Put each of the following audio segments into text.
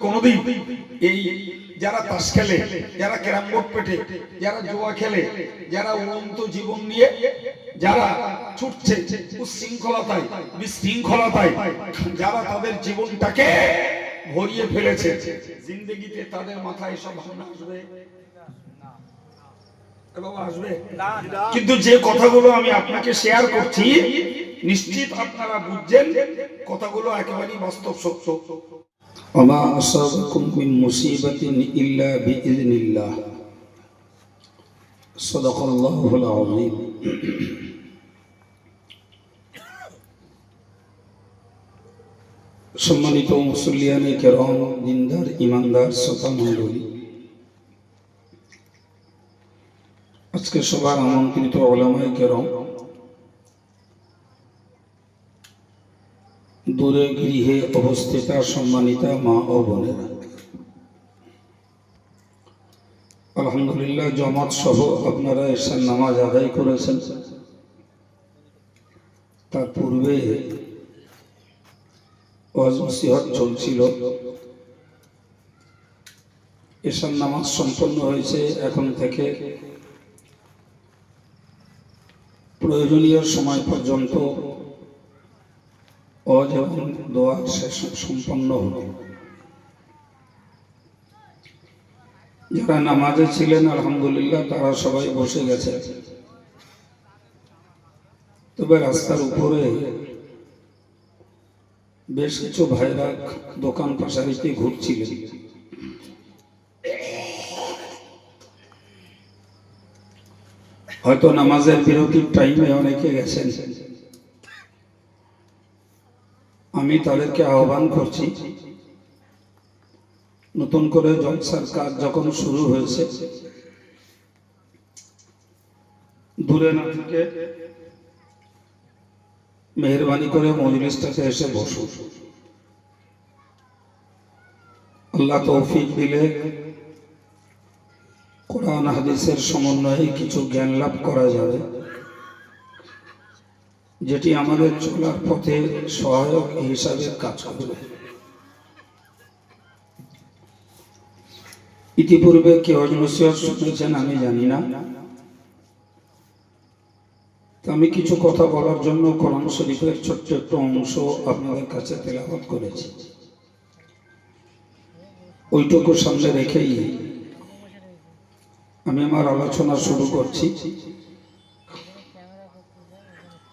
কোনোদিন এই যারা তাস খেলে, যারা ক্যারাম বোর্ড পেটে, যারা জুয়া খেলে, যারা উড়ন্ত জীবন নিয়ে যারা ছুটছে উচ্ছৃঙ্খলতায় বিশৃঙ্খলতায়, যারা তাদের জীবনটাকে ভরিয়ে ফেলেছে, জিন্দেগিতে তাদের মাথায় সব ভাবনা আসবে? আসবে। কিন্তু যে কথাগুলো আমি আপনাকে শেয়ার করছি, নিশ্চিত আপনারা বুঝছেন কথাগুলো একেবারেই বাস্তব সত্য। ওমা আসাবাকুম মিন মুসিবাতিন ইল্লা বিইذনিল্লাহ, সাদাকাল্লাহুল আযীম। সম্মানিত মুসল্লিয়ানে কেরাম, দিনদার ইমানদার শ্রোতা মণ্ডলী, আজকে সবার আমন্ত্রিত উলামায়ে কেরাম, দূরে গৃহে অবস্থিতা সম্মানিতা মা ও বোনেরা, আলহামদুলিল্লাহ জামাত সহ আপনারা এশার নামাজ আদায় করেছেন। তার পূর্বে ওয়াজ নসিহত চলছিল, এশার নামাজ সম্পন্ন হয়েছে। এখন থেকে প্রয়োজনীয় সময় পর্যন্ত ওয়াজ এবং দোয়া শেষ সম্পন্ন হল। যারা নামাজে ছিলেন আলহামদুলিল্লাহ তারা সবাই বসে গেছে, তবে রাস্তার উপরে বেশ কিছু ভাইরা দোকান পাশারিতে ঘুরছিলেন। হয়তো নামাজের বিরতির টাইমে অনেকে গেছেন। আমি তাদেরকে আহ্বান করছি, নতুন করে জলসার কাজ যখন শুরু হয়েছে, দূরে না থেকে মেহেরবানি করে মজলিসটাতে এসে বসুন। আল্লাহ তৌফিক দিলে কোরআন হাদিসের সমন্বয়ে কিছু জ্ঞান লাভ করা যাবে, যেটি আমাদের চলার পথে সহায়ক হিসাবে কাজ করবে। ইতিপূর্বে কি ওয়াজ নসিহত শুনেছেন আমি জানি না, আমি কিছু কথা বলার জন্য কোরআন শরীফের ছোট্ট একটু অংশ আপনাদের কাছে তেলাওয়াত করেছি। ওইটুকু সামনে রেখেই আমি আমার আলোচনা শুরু করছি।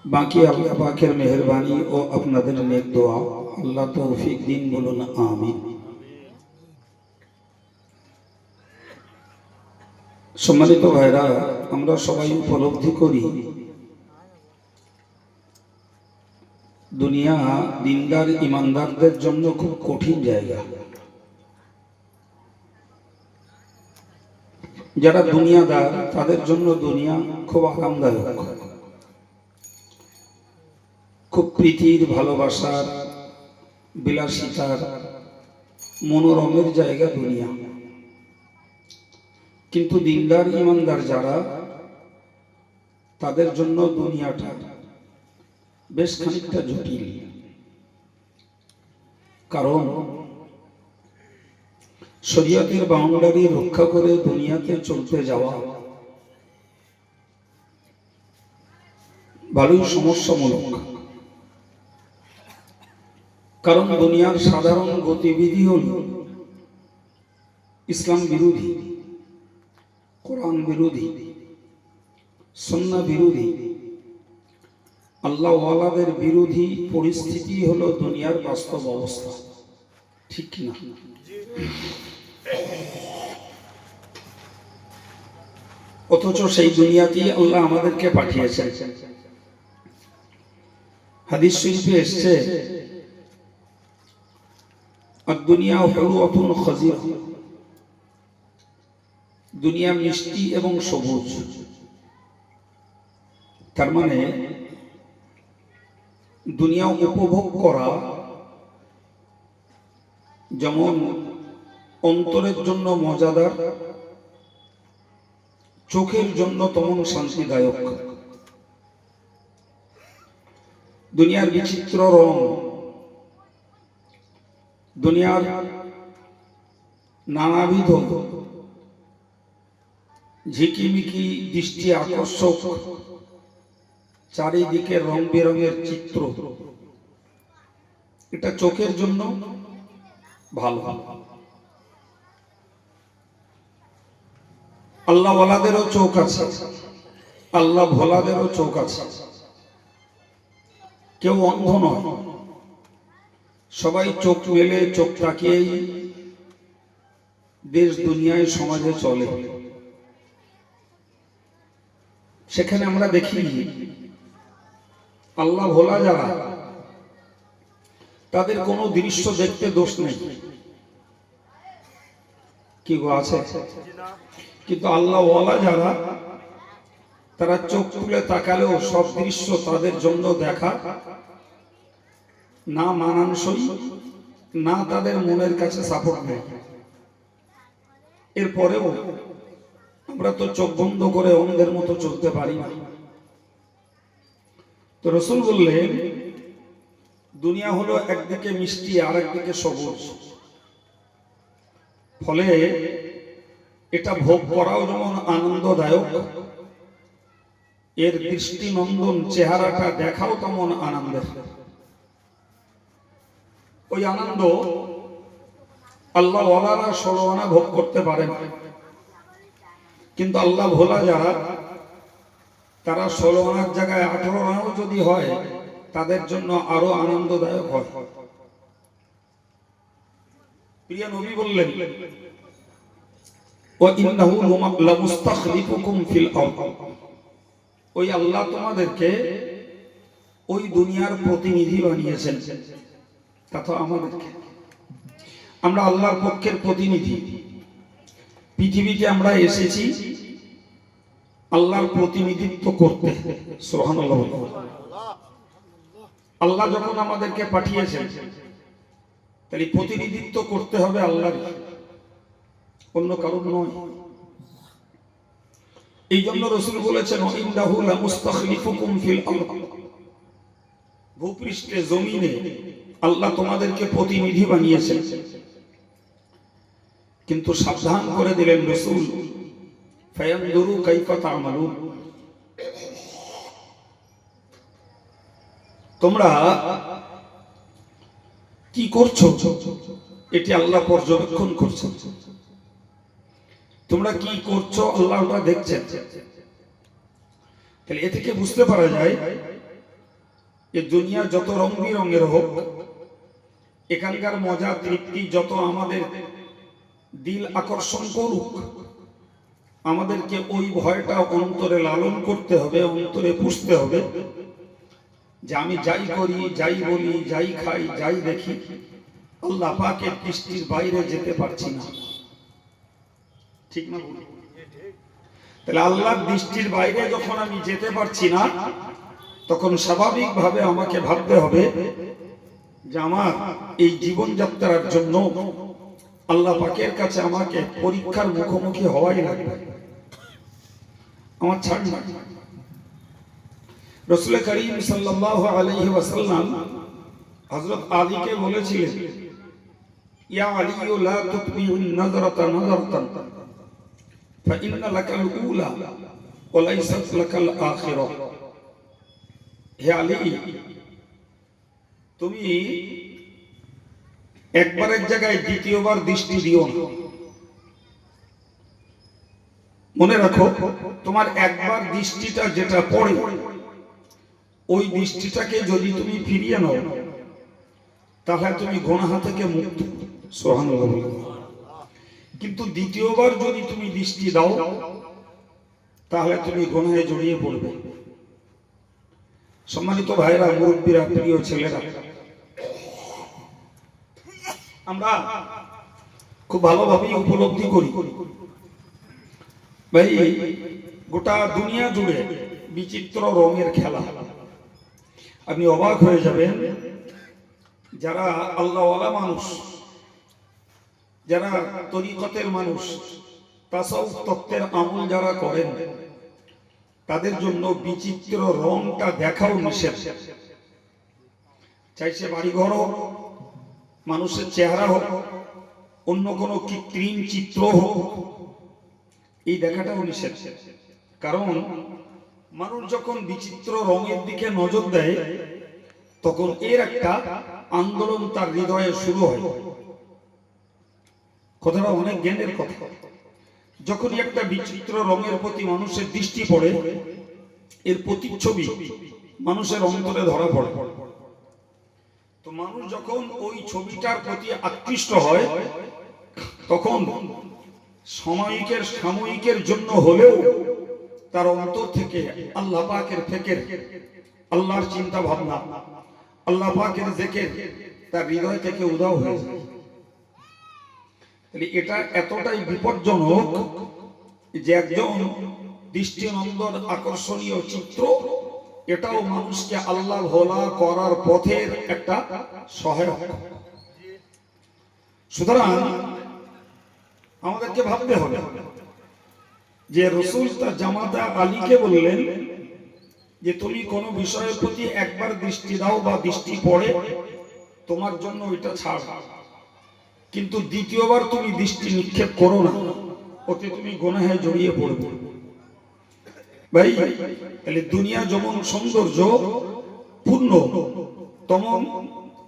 বাকি আল্লাহ পাকের মেহেরবানি ও আপনাদের নেক দোয়া, আল্লাহ তৌফিক দিন, বলুন আমিন। সম্মানিত ভাইরা, আমরা সবাই উপলব্ধি করি দুনিয়া দিনদার ইমানদারদের জন্য খুব কঠিন জায়গা। যারা দুনিয়াদার তাদের জন্য দুনিয়া খুব আরামদায়ক, খুব প্রীতির, ভালোবাসার, বিলাসিতার, মনোরমের জায়গা দুনিয়া। কিন্তু দিনদার ইমানদার যারা, তাদের জন্য দুনিয়াটা বেশ খানিকটা জটিল। কারণ শরীয়তের বাউন্ডারি রক্ষা করে দুনিয়াতে চলতে যাওয়া ভালোই সমস্যামূলক। কারণ দুনিয়ার সাধারণ গতিবিধি হল ইসলাম বিরোধী, কোরআন বিরোধী, সুন্নাহ বিরোধী, আল্লাহ ওয়ালাদের বিরোধী পরিস্থিতি হলো দুনিয়ার বাস্তব অবস্থা, ঠিক না? অথচ সেই দুনিয়াতেই আল্লাহ আমাদেরকে পাঠিয়েছেন। হাদিস শরীফে এসেছে, দুনিয়া হুলওয়াতুন খাজিরা, দুনিয়া মিষ্টি এবং সবুজ। তার মানে দুনিয়া উপভোগ করা যেমন অন্তরের জন্য মজাদার, চোখের জন্য তেমন শান্তিদায়ক। দুনিয়ার বিচিত্র রং, দুনিয়ার নানাবিধ ঝিকিমিকি দৃষ্টি আকর্ষক চারিদিকে রং বেরঙের চিত্র, এটা চোখের জন্য ভালো। আল্লাহ ওয়ালাদেরও চোখ আছে, আল্লাহ ভোলাদেরও চোখ আছে। কেউ অন্ধ নয়, সবাই চোখ মেলে চোখ তাকিয়েই দেশ দুনিয়ায় সমাজে চলে। সেখানে আমরা দেখি আল্লাহ ভোলা যারা, তাদের কোনো দৃশ্য দেখতে দোষ নেই, কি গো আছে? কিন্তু আল্লাহ ওয়ালা যারা, তারা চোখ তুলে তাকালেও সব দৃশ্য তাদের জন্য দেখা না মানানসই, না তাদের মনের কাছে সাপোর্ট নেয়। এরপরেও আমরা তো চোখ বন্ধ করে অন্ধের মতো চলতে পারি না। তো রাসূল বললেন, দুনিয়া হলো একদিকে মিষ্টি আর একদিকে সবুজ, ফলে এটা ভোগ করাও যেমন আনন্দদায়ক, এর দৃষ্টিনন্দন চেহারাটা দেখাও তেমন আনন্দের। ওই আনন্দ আল্লাহ ওয়ালারা 16 আনা ভোগ করতে পারেন, কিন্তু আল্লাহ ভোলা যারা, তারা 16 আনার জায়গায় 18 আনাও যদি হয়, তাদের জন্য আরো আনন্দদায়ক হয়। প্রিয় নবী বললেন, ওয়া ইন্নাহু লামুস্তাখলিফুকুম ফিল আরদ, ওই আল্লাহ তোমাদেরকে ওই দুনিয়ার প্রতিনিধি বানিয়েছেন, তথা আমাদেরকে। আমরা আল্লাহর পক্ষের প্রতিনিধি। পৃথিবীতে আমরা এসেছি আল্লাহর প্রতিনিধিত্ব করতে। সুবহানাল্লাহ। আল্লাহ যখন আমাদেরকে পাঠিয়েছেন, তাহলে প্রতিনিধিত্ব করতে হবে আল্লাহর, অন্য কারণ নয়। এই জন্য রাসূল বলেছেন, ইন্নাহু লামুস্তাখলিফুকুম ফিল আরদ, ভূপৃষ্ঠে জমিনে আল্লাহ তোমাদেরকে প্রতিনিধি বানিয়েছেন। কিন্তু সাবধান করে দিলেন রাসূল, ফায়ানদুরু কাইফা তা'মালুন, তোমরা কি করছো এটি আল্লাহ পর্যবেক্ষণ করছেন। তোমরা কি করছো আল্লাহ ওটা দেখছেন। তাহলে এ থেকে বুঝতে পারা যায় যে দুনিয়া যত রং বেরঙের হোক, এখানকার মজা তৃপ্তি যত আমাদের দিল আকর্ষণ করুক, আমাদেরকে ওই ভয়টা অন্তরে লালন করতে হবে, অন্তরে পুষতে হবে যে আমি যাই করি, যাই বলি, যাই খাই, যাই দেখি, আল্লাহ পাকের দৃষ্টির বাইরে যেতে পারছি না। ঠিক না? তাহলে আল্লাহর দৃষ্টির বাইরে যখন আমি যেতে পারছি না, তখন স্বাভাবিকভাবে আমাকে ভাবতে হবে যে আমার এই জীবনযাত্রার জন্য আল্লাহ পাকের কাছে আমাকে পরীক্ষার মুখোমুখি হওয়াই লাগবে, আমার ছাড় না। রাসূল করিম সাল্লাল্লাহু আলাইহি ওয়াসাল্লাম হযরত আলীকে বলেছিলেন, ইয়া আলী লা তুতবিউন নাযরাতা নাযরাতান ফাইন্না লাকাল উলা ওয়া লাইসাত লাকাল আখিরা। হে আলী, তুমি একবারের জায়গায় দ্বিতীয়বার দৃষ্টি দিও না। মনে রাখো, তোমার একবার দৃষ্টিটা যেটা পড়ে, ওই দৃষ্টিটাকে যদি তুমি ফিরিয়ে নাও, তাহলে তুমি গুনাহ থেকে মুক্ত। সুবহানাল্লাহ। কিন্তু দ্বিতীয়বার যদি তুমি দৃষ্টি দাও, তাহলে তুমি গুনাহে জড়িয়ে পড়বে। সম্মানিত ভাইরা, মুরব্বীরা, প্রিয় ছেলেরা, আমরা খুব ভালোভাবেই উপলব্ধি করি ভাই, গোটা দুনিয়া জুড়ে বিচিত্র রঙের খেলা। আপনি অবাক হয়ে যাবেন, যারা আল্লাহওয়ালা মানুষ, যারা তরিকতের মানুষ, তাসাউফ তত্ত্বের আমল যারা করেন, তাদের জন্য বিচিত্র রংটা দেখাও নিষেধ। চাইছে বাড়িঘর হোক, মানুষের চেহারা হোক, অন্য কোনো কৃত্রিম চিত্র হোক, এই দেখাটাও নিষেধ। কারণ মানুষ যখন বিচিত্র রঙের দিকে নজর দেয় তখন এর একটা আন্দোলন তার হৃদয়ে শুরু হয়। কথাটা অনেক জ্ঞানের কথা। যখনই একটা বিচিত্র রঙের প্রতি মানুষের দৃষ্টি পড়ে, এর প্রতিচ্ছবি মানুষের অন্তরে ধরা পড়ে। তো মানুষ যখন ওই ছবিটার প্রতি আকৃষ্ট হয় তখন সাময়িকের জন্য হলেও তার অন্তর থেকে আল্লাহ পাকের ফিকির, আল্লাহর চিন্তা ভাবনা, আল্লাহ পাকের জিকির তার হৃদয় থেকে উধাও হয়ে যায়। এটা এতটাই বিপজ্জনক যে একজন দৃষ্টিনন্দন আকর্ষণীয় চিত্র এটাও মানুষকে আল্লাহ ভোলা করার পথের একটা সহায়ক। সুতরাং আমাদেরকে ভাবতে হবে যে রাসূল তার জামাতা আলীকে বললেন যে তুমি কোনো বিষয়ের প্রতি একবার দৃষ্টি দাও বা দৃষ্টি পড়ে তোমার জন্য ওইটা ছাড়, কিন্তু দ্বিতীয়বার তুমি দৃষ্টি নিক্ষেপ করো না, ওতে তুমি গুনাহে জড়িয়ে পড়বে। ভাই তাহলে দুনিয়া যেমন সৌন্দর্য পূর্ণ তেমন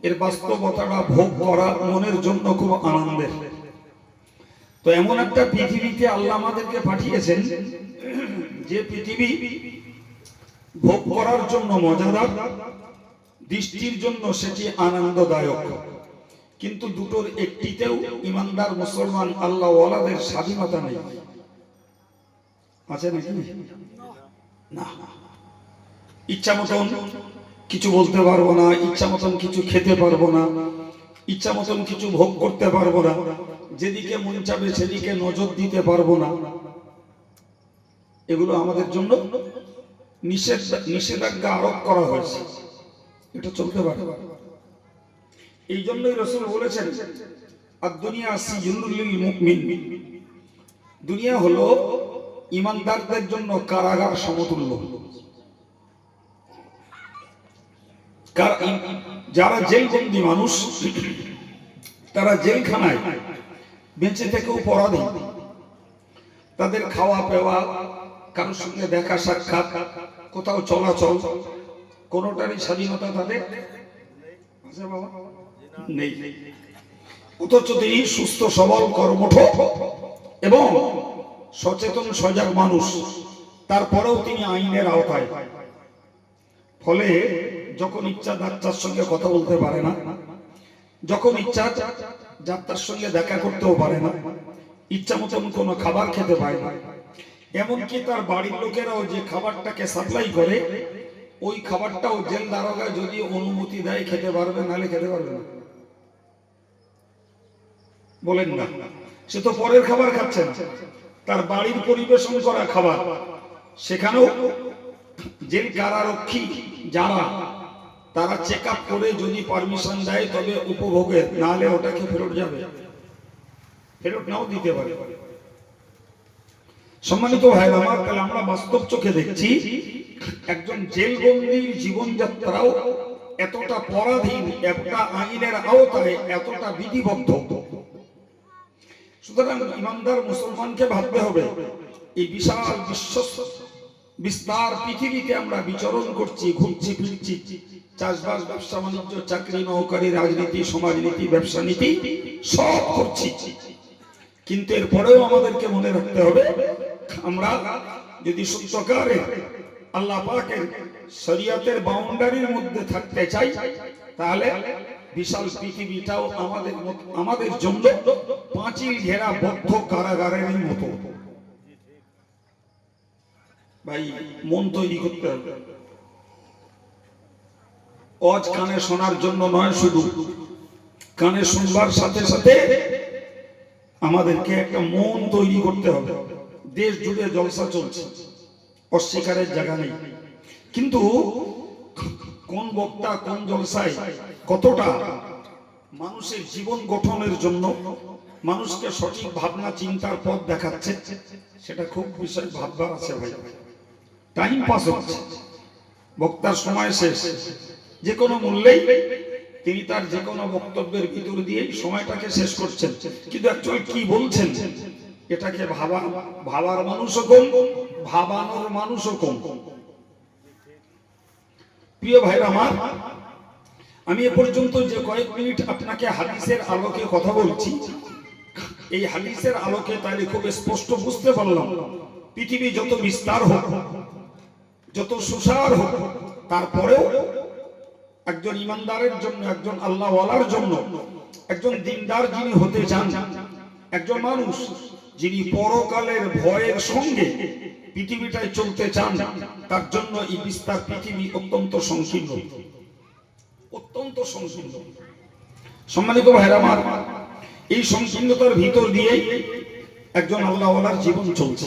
এর বাস্তবতাটা ভোগ করা মনের জন্য খুব আনন্দের। তো এমন একটা পৃথিবীতে আল্লাহ আমাদেরকে পাঠিয়েছেন যে পৃথিবী ভোগ করার জন্য মজাদার, দৃষ্টির জন্য সেটি আনন্দদায়ক, কিন্তু দুটোর একটিতেও ইমানদার মুসলমান আল্লাহ ওয়ালাদের স্বাধীনতা নেই। আছে নাকি? না। ইচ্ছা মতন কিছু বলতে পারবো না, ইচ্ছা মতন কিছু খেতে পারবো না, ইচ্ছা মতন কিছু ভোগ করতে পারবো না, যেদিকে মন চাবে সেদিকে নজর দিতে পারবো না। এগুলো আমাদের জন্য নিষেধাজ্ঞা আরোপ করা হয়েছে। এটা চলতে পারে। এই জন্যই রাসূল বলেছেন আদ-দুনিয়া সিজনুল লিল মুমিন, দুনিয়া হলো ঈমানদারদের জন্য কারাগার সমতুল্য। যারা জেলবন্দি মানুষ তারা জেলখানায় বেঁচে থেকেও পরাধীন, তাদের খাওয়া পেওয়া, কারোর সঙ্গে দেখা সাক্ষাৎ, কোথাও চলাচল, কোনোটারই স্বাধীনতা তাদের নেই। অথচ তিনি সুস্থ সবল কর্মঠ এবং সচেতন সজাগ মানুষ, তারপরেও তিনি আইনের আওতায়। ফলে যখন ইচ্ছা যাত্রার সঙ্গে কথা বলতে পারে না, যখন ইচ্ছা যাত্রার সঙ্গে দেখা করতেও পারে না, ইচ্ছা মতন কোনো খাবার খেতে পারে না। এমনকি তার বাড়ির লোকেরাও যে খাবারটাকে সাপ্লাই করে ওই খাবারটাও জেল দারোগা যদি অনুমতি দেয় খেতে পারবে, নাহলে খেতে পারবে না। বলেন না, সে তো পরের খাবার খাচ্ছে না, তার বাড়ির পরিবেশন করা খাবার, সেখানেও জেল কারারক্ষী যারা তারা চেক আপ করে যদি পারমিশন দেয় তবে উপভোগের, নাহলে ওটাকে ফেরত যাবে, ফেরত নাও দিতে পারে। সম্মানিত ভাইরা আমার, তাহলে আমরা বাস্তব চোখে দেখছি একজন জেলবন্দির জীবনযাত্রাও এতটা পরাধীন, এতটা আইনের আওতায়, এতটা বিধিবদ্ধ। সুতরাং ইমানদার মুসলমানকে ভাবতে হবে এই বিশাল বিস্তার পৃথিবীতে আমরা বিচরণ করছি, ঘুরছি ফিরছি, চাষবাস, ব্যবসা বাণিজ্য, চাকরি, নৌকারি, রাজনীতি, সমাজনীতি, ব্যবসা নীতি সব করছি, কিন্তু এরপরেও আমাদেরকে মনে রাখতে হবে আমরা যদি সত্যকারে আল্লাহ পাকের শরীয়তের বাউন্ডারির মধ্যে থাকতে চাই তাহলে বিশাল পৃথিবীটাও আমাদের জন্য পাঁচিল ঘেরা বদ্ধ কারাগারের মতো। ভাই মন তৈরি করতে হবে। আজ কানে শোনার জন্য নয়, শুধু কানে শুনবার সাথে সাথে আমাদেরকে একটা মন তৈরি করতে হবে। দেশ জুড়ে জলসা চলছে, অস্বীকারের জায়গা নেই, কিন্তু কোন বক্তা কোন জলসায় কতটা মানুষের জীবন গঠনের জন্য মানুষকে সঠিক ভাবনা চিন্তার পথ দেখাচ্ছে সেটা খুব বিষয় ভাববার আছে। ভাই টাইম পাস হচ্ছে, বক্তার সময় শেষ, যে কোনো মূল্যেই তিনি তার যে কোনো বক্তব্যের ভিতর দিয়ে সময়টাকে শেষ করছেন, কিন্তু অ্যাকচুয়ালি কি বলছেন এটাকে ভাবার মানুষও কম, ভাবানোর মানুষও কম। প্রিয় ভাইরা আমার, আমি এ পর্যন্ত যে কয়েক মিনিট আপনাকে হাদিসের আলোকে কথা বলছি, এই হাদিসের আলোকে তাহলে খুব স্পষ্ট বুঝতে পারলাম পৃথিবী যত বিস্তার হোক, যত সুসার হোক, তারপরেও একজন ইমানদারের জন্য, একজন আল্লাহওয়ালার জন্য, একজন দিনদার যিনি হতে চান, একজন মানুষ যিনি পরকালের ভয়ের সঙ্গে পৃথিবীটায় চলতে চান, তার জন্য এই বিস্তার পৃথিবী অত্যন্ত সংকীর্ণ, অত্যন্ত সংকীর্ণ। সম্মানিত ভাইরা আমার, এই সংকীর্ণতার ভিতর দিয়েই একজন আল্লাহওয়ালার জীবন চলছে।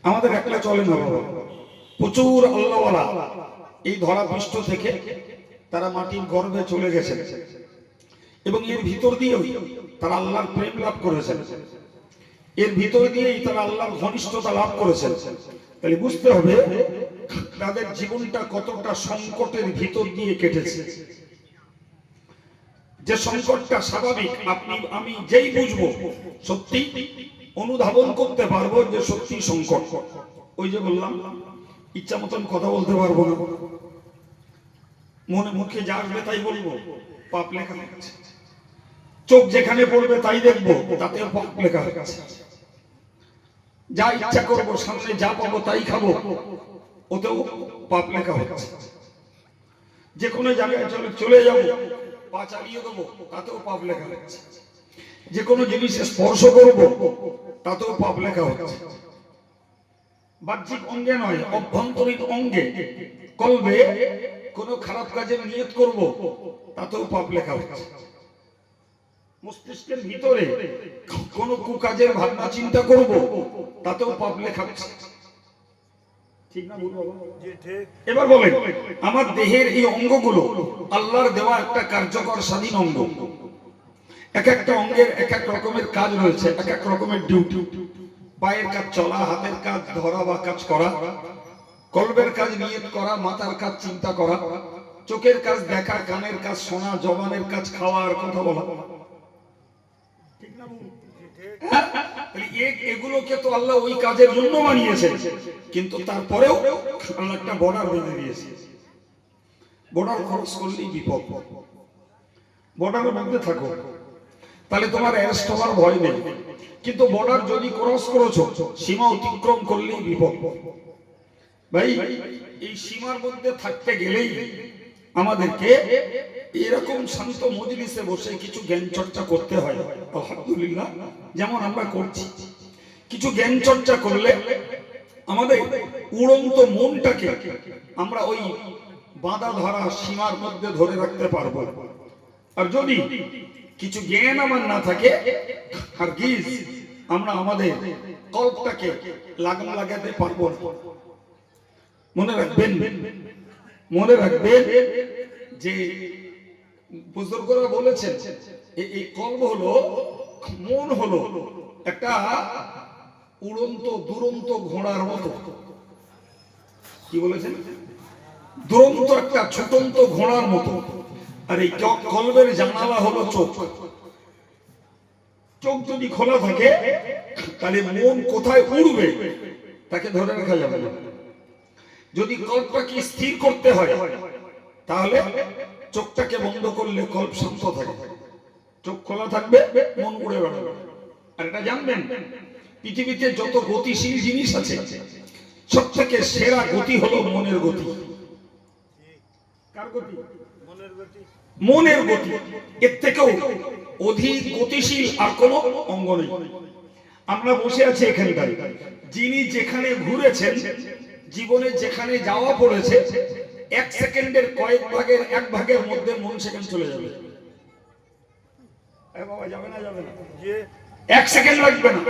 আমাদের একলা চলে না বাবা, প্রচুর আল্লাহওয়ালা এই ধরাপৃষ্ঠ থেকে তারা মাটির গর্ভে চলে গেছে এবং এর ভিতর দিয়েও তারা আল্লাহর প্রেম লাভ করেছেন, এর ভিতর দিয়েই তারা আল্লাহর ঘনিষ্ঠতা লাভ করেছেন। তাহলে বুঝতে হবে তাদের জীবনটা কতটা সংকটের ভিতর দিয়ে কেটেছে। যে সংকটটা স্বাভাবিক, আপনি আমি যেই বুঝবো সত্যি অনুধাবন করতে পারবো যে সত্যি সংকট। ওই যে বললাম ইচ্ছা মতন কথা বলতে পারবো না, মনে মুখে যা আসবে তাই বলবো, পাপ লেখা হচ্ছে। চোখ যেখানে পড়বে তাই দেখবো, তাতেও পাপ লেখা হচ্ছে। যা ইচ্ছা করবো, সামনে যা পাবো তাই খাবো, ওতেও পাপ লেখা হচ্ছে। যে কোনো জায়গায় চলে যাবো, পা চালিয়ে দেবো, তাতেও পাপ লেখা হচ্ছে। যে কোনো জিনিসে স্পর্শ করবো, তাতেও পাপ লেখা হচ্ছে। বাহ্যিক অঙ্গে নয়, অভ্যন্তরীণ অঙ্গে, কলবে কোনো খারাপ কাজের নিয়ত করব, তাতেও পাপ লেখা হচ্ছে। মস্তিষ্কের ভিতরে কোনো কুকাজের ভাবনা চিন্তা করব, তাতেও পাপ লেখা হচ্ছে। ঠিক না ভুল বাবা? এবার বলেন, আমার দেহের এই অঙ্গগুলো আল্লাহর দেওয়া একটা কার্যকর স্বাধীন অঙ্গ। এক একটা অঙ্গের এক এক রকমের কাজ রয়েছে, এক এক রকমের ডিউটি। পায়ের কাজ চলা, হাতের কাজ ধরা বা কাজ করা, কলবের কাজ নিয়ত করা, মাথার কাজ চিন্তা করা, চোখের কাজ দেখা, কানের কাজ শোনা, জবানের কাজ খাওয়া আর কথা বলা। ঠিক না? এগুলোকে তো আল্লাহ ওই কাজের জন্য বানিয়েছে, কিন্তু তারপরেও আল্লাহ একটা বর্ডার বেঁধে দিয়েছে। বর্ডার ক্রস করলেই বিপদ। বর্ডারের মধ্যে থাকো, তাহলে তোমার অ্যারেস্ট হওয়ার ভয় নেই। কিন্তু বর্ডার যদি ক্রস করেছো, সীমা অতিক্রম করলেই বিপদ। ভাই, এই সীমার মধ্যে থাকতে গেলেই আমাদেরকে এরকম শান্ত মজলিসে বসে কিছু জ্ঞান চর্চা করতে হয়। আলহামদুলিল্লাহ, যেমন আমরা করছি। কিছু জ্ঞান চর্চা করলে আমাদের উড়ন্ত মনটাকে আমরা ওই বাঁধা ধরা সীমার মধ্যে ধরে রাখতে পারবো। আর যদি কিছু জ্ঞান আমার না থাকে, আর গিজ আমরা আমাদের কল্পটাকে লাগাতে পারবো না। মনে রাখবেন, মনে রাখবেন যে বুজুর্গরা বলেছেন এই কল্প হলো, মন হলো একটা উড়ন্ত দুরন্ত ঘোড়ার মতো। কি বলেছেন? দুরন্ত একটা ছুটন্ত ঘোড়ার মতো। আর এই কলবের জানালা হলো চোখ। চোখ যদি খোলা থাকে, তাহলে মন কোথায় উড়বে তাকে ধরে রাখা যাবে না। যদি কল্পটাকে স্থির করতে হয়, তাহলে চোখটাকে বন্ধ করলে কল্প শান্ত থাকে। চোখ খোলা থাকবে, মন উড়ে বেড়াবে। আর এটা জানবেন, পৃথিবীতে যত গতিশীল জিনিস আছে, সব থেকে সেরা গতি হলো মনের গতি। কার গতি? মনের গতি। এর থেকেও অধিক গতিশীল আর কোনো অঙ্গ নেই। আমরা বসে আছি এখানটায়, যিনি যেখানে ঘুরেছেন, জীবনে যেখানে যাওয়া পড়েছে, এক সেকেন্ডের কয়েক ভাগের এক ভাগের মধ্যে মন সেখানে চলে যাবে। বাবা, যাবে না? যাবে না? এক সেকেন্ড লাগবে না।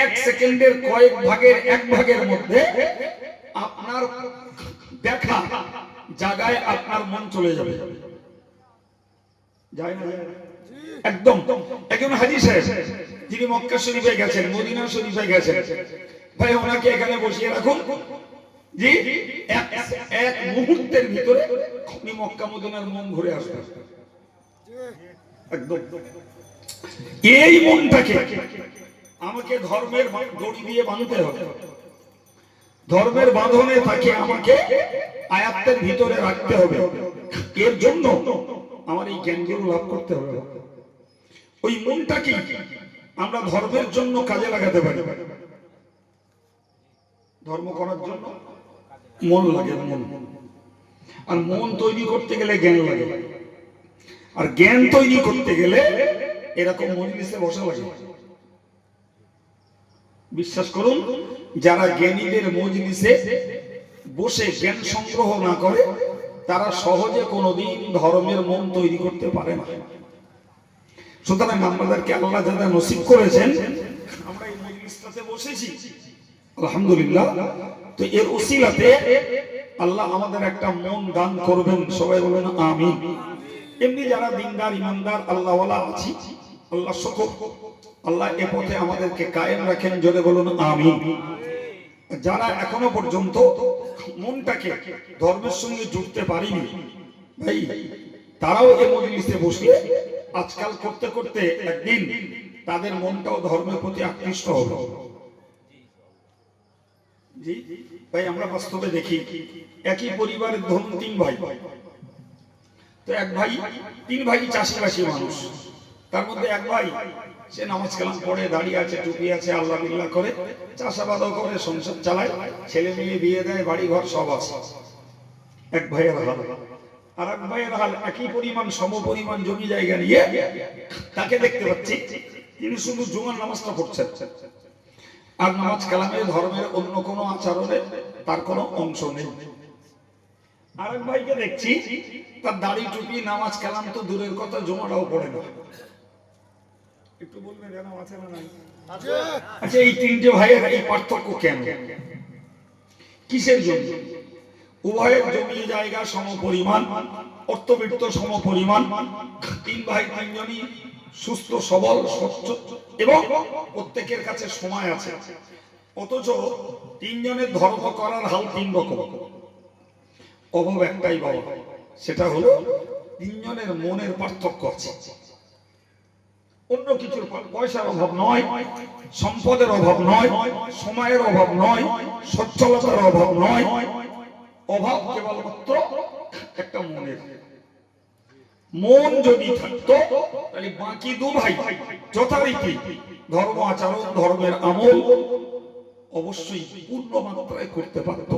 এক সেকেন্ডের কয়েক ভাগের এক ভাগের মধ্যে আপনার দেখা জায়গায় আপনার মন চলে যাবে। যায় না? একদম। একজন হাজী সাহেব, যিনি মক্কা শরীফে গেছেন, মদিনা শরীফে গেছেন, ভাই ওনাকে এখানে বসিয়ে রাখুন, যে এক মুহূর্তের ভিতরে আপনি মক্কা মদিনার মন ঘুরে আসবে একদম। এই মনটাকে আমাকে ধর্মের দড়ি দিয়ে বাঁধতে হবে, ধর্মের বাঁধনে তাকে আমাকে আয়াতের ভিতরে রাখতে হবে। এর জন্য আমার এই জ্ঞানগুলো লাভ করতে হবে। ওই মনটাকে আমরা ধর্মের জন্য কাজে লাগাতে পারি। ধর্ম করার জন্য মন লাগে, মন। আর মন তৈরি করতে গেলে জ্ঞান লাগে, আর জ্ঞান তৈরি করতে গেলে এরকম মজলিসে বসা লাগে। বিশ্বাস করুন, যারা জ্ঞানীদের মজলিসে বসে জ্ঞান সংগ্রহ না করে তারা সহজে কোনোদিন ধর্মের মন তৈরি করতে পারে না। সুতরাং আমাদেরকে আল্লাহ যারা নসিব করেছেন, আমরা এই মজলিসটাতে বসেছি আলহামদুলিল্লাহ, তো এর উসিলাতে আল্লাহ আমাদের একটা মন দান করবেন। সবাই বলেন আমিন। এমনি যারা দিনদার ইমানদার আল্লাহওয়ালা আছি, আল্লাহ শুকর, আল্লাহ এ পথে আমাদেরকে কায়েম রাখেন। জোরে বলুন আমিন। যারা এখনো পর্যন্ত মনটাকে ধর্মের সঙ্গে জুড়তে পারিনি ভাই, তারাও এই মজলিসে বসে আজকাল করতে করতে একদিন তাদের মনটাও ধর্মের প্রতি আকৃষ্ট হবে। জি ভাই, আমরা বাস্তবে দেখি একই পরিবারের ধরুন তিন ভাই, তো এক ভাই, তিন ভাই চাষিবাসী মানুষ। তার মধ্যে এক ভাই সে নামাজ কালাম পড়ে দাঁড়িয়ে আছে, টুপি আছে, আল্লাহ বিল্লাহ করে, চাষাবাদও করে, সংসার চালায়, ছেলে মেয়ে বিয়ে দেয়, বাড়ি ঘর সব আছে। এক ভাইয়ের হাল। আর এক ভাইয়ের হাল একই পরিমাণ সম পরিমাণ জমি জায়গা নিয়ে তাকে দেখতে পাচ্ছি তিনি শুধু জুমার নামাজটা পড়ছেন, আর নামাজ কালামে ধর্মের অন্য কোনো আচরণে তার কোনো অংশ নেই। আরেক ভাইকে দেখছি তার দাড়ি টুপি নামাজ কালাম তো দূরের কথা, জমাটাও পড়ে না। একটু বলবেন জানা আছে না নাই? আচ্ছা, এই তিনটে ভাইয়ের এই পার্থক্য কেন, কিসের জন্য? উভয়ের জমি জায়গা সম পরিমাণ, অর্থবিত্ত সম পরিমাণ, তিন ভাই তিনজনই সুস্থ সবল স্বচ্ছ এবং প্রত্যেকের কাছে সময় আছে। অথচ তিনজনের ধর্ম করার হাল তিন রকম। অভাব একটাই বাবা, সেটা হলো তিনজনের মনের পার্থক্য আছে। অন্য কিছুর পয়সার অভাব নয়, সম্পদের অভাব নয়, সময়ের অভাব নয়, সচ্ছলতার অভাব নয়, অভাব কেবলমাত্র একটা মনের। মন যদি থাকতো তাহলে বাকি দু ভাই যথারীতি ধর্ম আচরণ ধর্মের আমল অবশ্যই পূর্ণ মাত্রায় করতে পারত।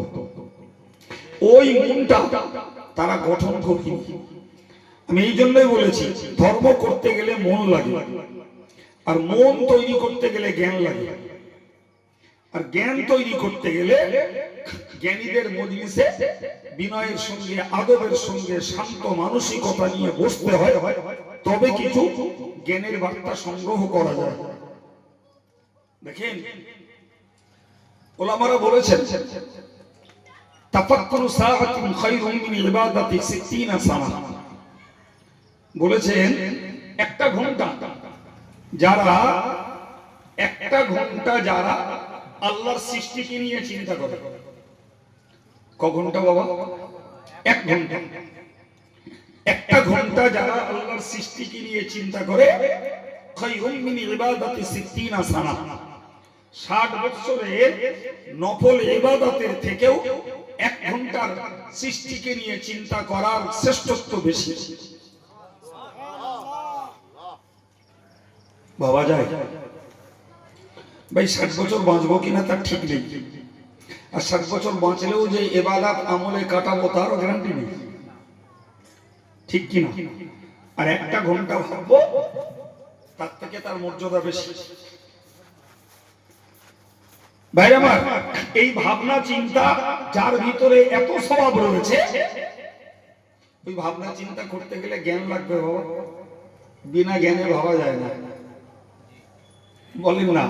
ওই মনটা তারা গঠন করি। আমি এই জন্যই বলেছি ধর্ম করতে গেলে মন লাগে, আর মন তৈরি করতে গেলে জ্ঞান লাগে, আর জ্ঞান তৈরি করতে গেলে জ্ঞানীদের মজলিসে বিনয়ের সঙ্গে আদবের সঙ্গে শান্ত মানসিকতা নিয়ে বসতে হয়, তবে কিছু জ্ঞানের বার্তা সংগ্রহ করা যায়। দেখেন ওলামারা বলেছেন তাফাক্কুরু সাআতিন খায়রুম মিন ইবাদাতি 60 সানা। বলেছেন একটা ঘন্টা যারা আল্লাহর সৃষ্টিকে নিয়ে চিন্তা করে। ক ঘন্টা বাবা? এক ঘন্টা। একটা ঘন্টা যারা আল্লাহর সৃষ্টিকে নিয়ে চিন্তা করে, খায়রুম মিন ইবাদাতি 60 সানা, 60 বছরের নফল ইবাদতের থেকেও এক ঘন্টার সৃষ্টিকে নিয়ে চিন্তা করার শ্রেষ্ঠত্ব বেশি। ভাবা যায় ভাই 60 বছর বাঁচবো কিনা তার ঠিক নেই, আর 60 বছর বাঁচলেও যে ইবাদত আমলে কাটাবো তারও গ্যারান্টি নেই, ঠিক কিনা? আর একটা ঘন্টা ভাববো তার থেকে তার মর্যাদা বেশি। ভাই আমার, এই ভাবনা চিন্তা যার ভিতরে এত স্বভাব রয়েছে, ওই ভাবনা চিন্তা করতে গেলে জ্ঞান লাগবে বাবা, বিনা জ্ঞানে ভাবা যায় না। বলেন না,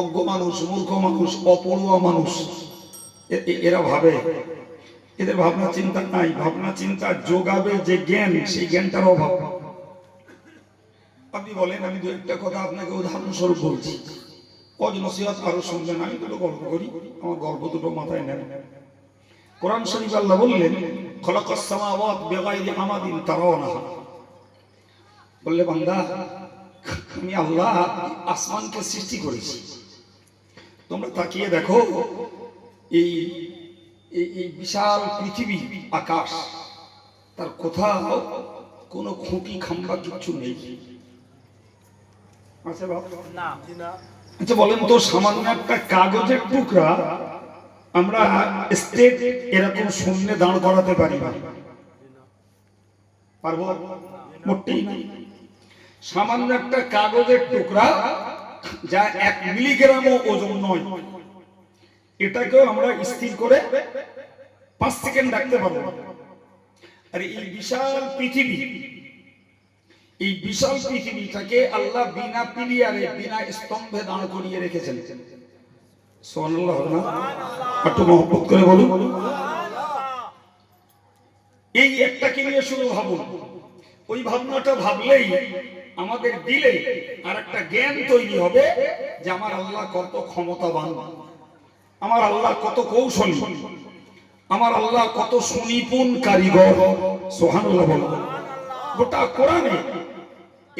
অজ্ঞ মানুষ, মূর্খ মানুষ, অপড়ুয়া মানুষ এরা ভাবে, এদের ভাবনা চিন্তা নাই। ভাবনা চিন্তা যোগাবে যে জ্ঞান, সেই জ্ঞানটার অভাব। আপনি বলেন, আমি দু একটা কথা আপনাকে উদাহরণস্বরূপ বলছি, অজ নসিহত আরো শুনবেন। আমি দুটো গল্প করি, আমার গল্প দুটো মাথায় নেন। কোরআন শরীফ আল্লাহ বললেন খলাকাস সামাওয়াত বিগাইরি আমাদিন তারাওনাহা, বললে বান্দা আমি আল্লাহ আসমানকে সৃষ্টি করেছি, তোমরা তাকিয়ে দেখো এই এই বিশাল পৃথিবী আকাশ, তার কোথাও কোনো খুঁটি খাম্বা কিছু নেই। আচ্ছা বলেন তো, সামান্য একটা কাগজের টুকরা আমরা স্টেট এরকম শূন্যে দাঁড় করাতে পারি না? পারবো? মোটেই না। সামান্য একটা কাগজের টুকরা যা 1 মিলিগ্রামও ওজন নয়, এটাকেও আমরা স্থির করে 5 সেকেন্ড রাখতে পারবো। আর এই বিশাল পৃথিবী, এই বিশাল পৃথিবীটাকে আল্লাহ বিনা পিলিয়ারে বিনা স্তম্ভে দাঁড় করিয়ে রেখেছেন। সুবহানাল্লাহ না? একটু মহব্বত করে বলুন। এই একটাকে নিয়ে শুধু ভাবুন, ওই ভাবনাটা ভাবলেই আমাদের দিলে আর একটা জ্ঞান তৈরি হবে যে আমার আল্লাহ কত ক্ষমতাবান, আমার আল্লাহ কত কৌশলী, আমার আল্লাহ কত সুনিপুণ কারিগর। সুবহানাল্লাহ বলুন। গোটা কোরআনে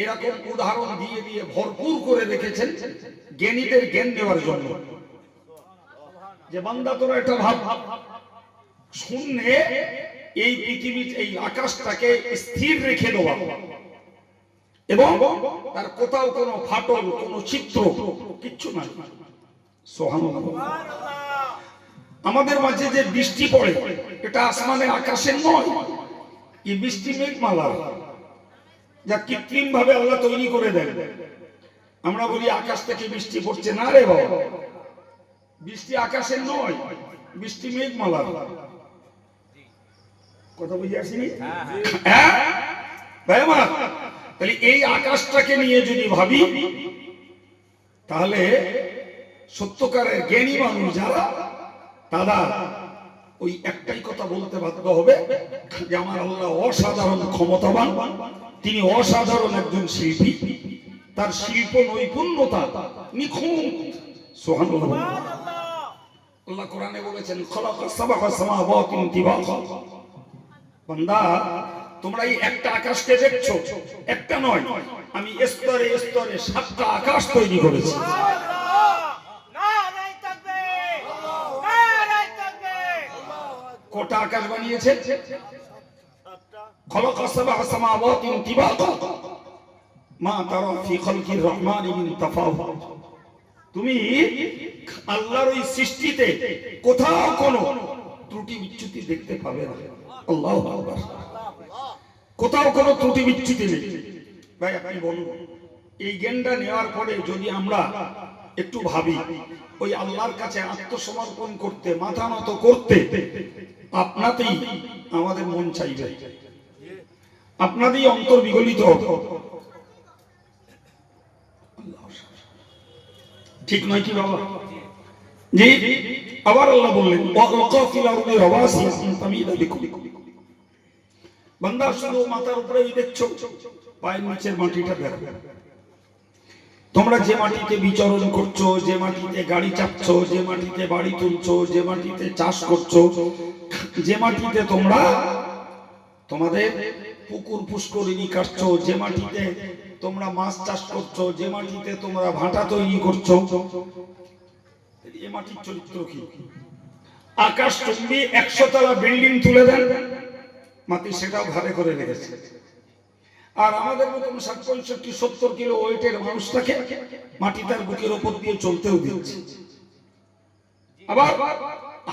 এরকম উদাহরণ দিয়ে দিয়ে ভরপুর করে রেখেছেন জ্ঞানীদের জ্ঞান দেওয়ার জন্য, যে বান্দা তোরা এটা ভাব, শূন্যে এই পৃথিবী এই আকাশটাকে স্থির রেখে দেওয়া এবং তার কোথাও কোনো ফাটল কোনো চিত্র কিচ্ছু নাই। সুবহানাল্লাহ। আমাদের মাঝে যে বৃষ্টি পড়ে এটা আসমানে আকাশের নয়, এই বৃষ্টি মেঘমালা যা কৃত্রিম ভাবে আল্লাহ তৈরি করে দেন। আমরা বলি আকাশ থেকে বৃষ্টি পড়ছে, না রে বাবা, বৃষ্টি আকাশের নয়, বৃষ্টি মেঘমালা। কথা বুঝে আসেনি? হ্যাঁ ভাই আমার, তাহলে এই আকাশটাকে নিয়ে যদি ভাবি তাহলে সত্যকারের জ্ঞানী মানুষ যারা, তারা ওই একটাই কথা বলতে বাধ্য হবে যে আমার আল্লাহ অসাধারণ ক্ষমতাবান, তিনি অসাধারণ একজন শিল্পী, তার শিল্প নৈপুণ্যতা নিখুঁত। সুবহানাল্লাহ। আল্লাহ কোরআনে বলেছেন খলাকাস সাবআ সামাওয়াতিন তিবাকা। বান্দা তোমরা এই একটা আকাশকে দেখছো, একটা নয়, আমি স্তরে স্তরে 7টা আকাশ তৈরি করেছি। কটা আকাশ বানিয়েছে? খলাকাস সাবআ সামাওয়াতিন তিবাকা মা তারা ফি খালকির রহমানি মিন তাফাউত। তুমি আল্লাহর ওই সৃষ্টিতে কোথাও কোনো ত্রুটি বিচ্যুতি দেখতে পাবে না। আল্লাহু আকবার। কোথাও কোনো ত্রুটি বিচ্যুতি নেই। ভাই আপনি বলুন, এই জ্ঞানটা নেওয়ার পরে যদি আমরা একটু ভাবি ওই আল্লাহর কাছে আত্মসমর্পণ করতে, মাথা নত করতে, আপনাতেই আমাদের মন চাইবে, আপনাদেরই অন্তর বিগলিত হবে। ঠিক নয় কি বাবা? জি। আবার আল্লাহ বললেন ওয়াকাফিল আরদি রাওয়াসিয়া আন তামিদা বিকুম। বান্দা শুধু মাথার উপরেই দেখছো, পায়ের নিচের মাটিটা দেখো। তোমরা যে মাটিতে বিচরণ করছো, যে মাটিতে গাড়ি চাপছো, যে মাটিতে বাড়ি তুলছো, যে মাটিতে চাষ করছো, যে মাটিতে তোমরা তোমাদের পুকুর পুষ্করিণী কাটছো, যে মাটিতে তোমরা মাছ চাষ করছো, যে মাটিতে তোমরা ভাটা তৈরি করছো, এই মাটির চরিত্র কি? আকাশ চুম্বি 100 তলা বিল্ডিং তুলে দেন, মাটি সেটাও ঘাড়ে করে রেখেছে। আর আমাদের মতন 60-65-70 কিলো ওয়েটের মানুষটাকে মাটি তার বুকের উপর দিয়ে চলতেও দিচ্ছে। আবার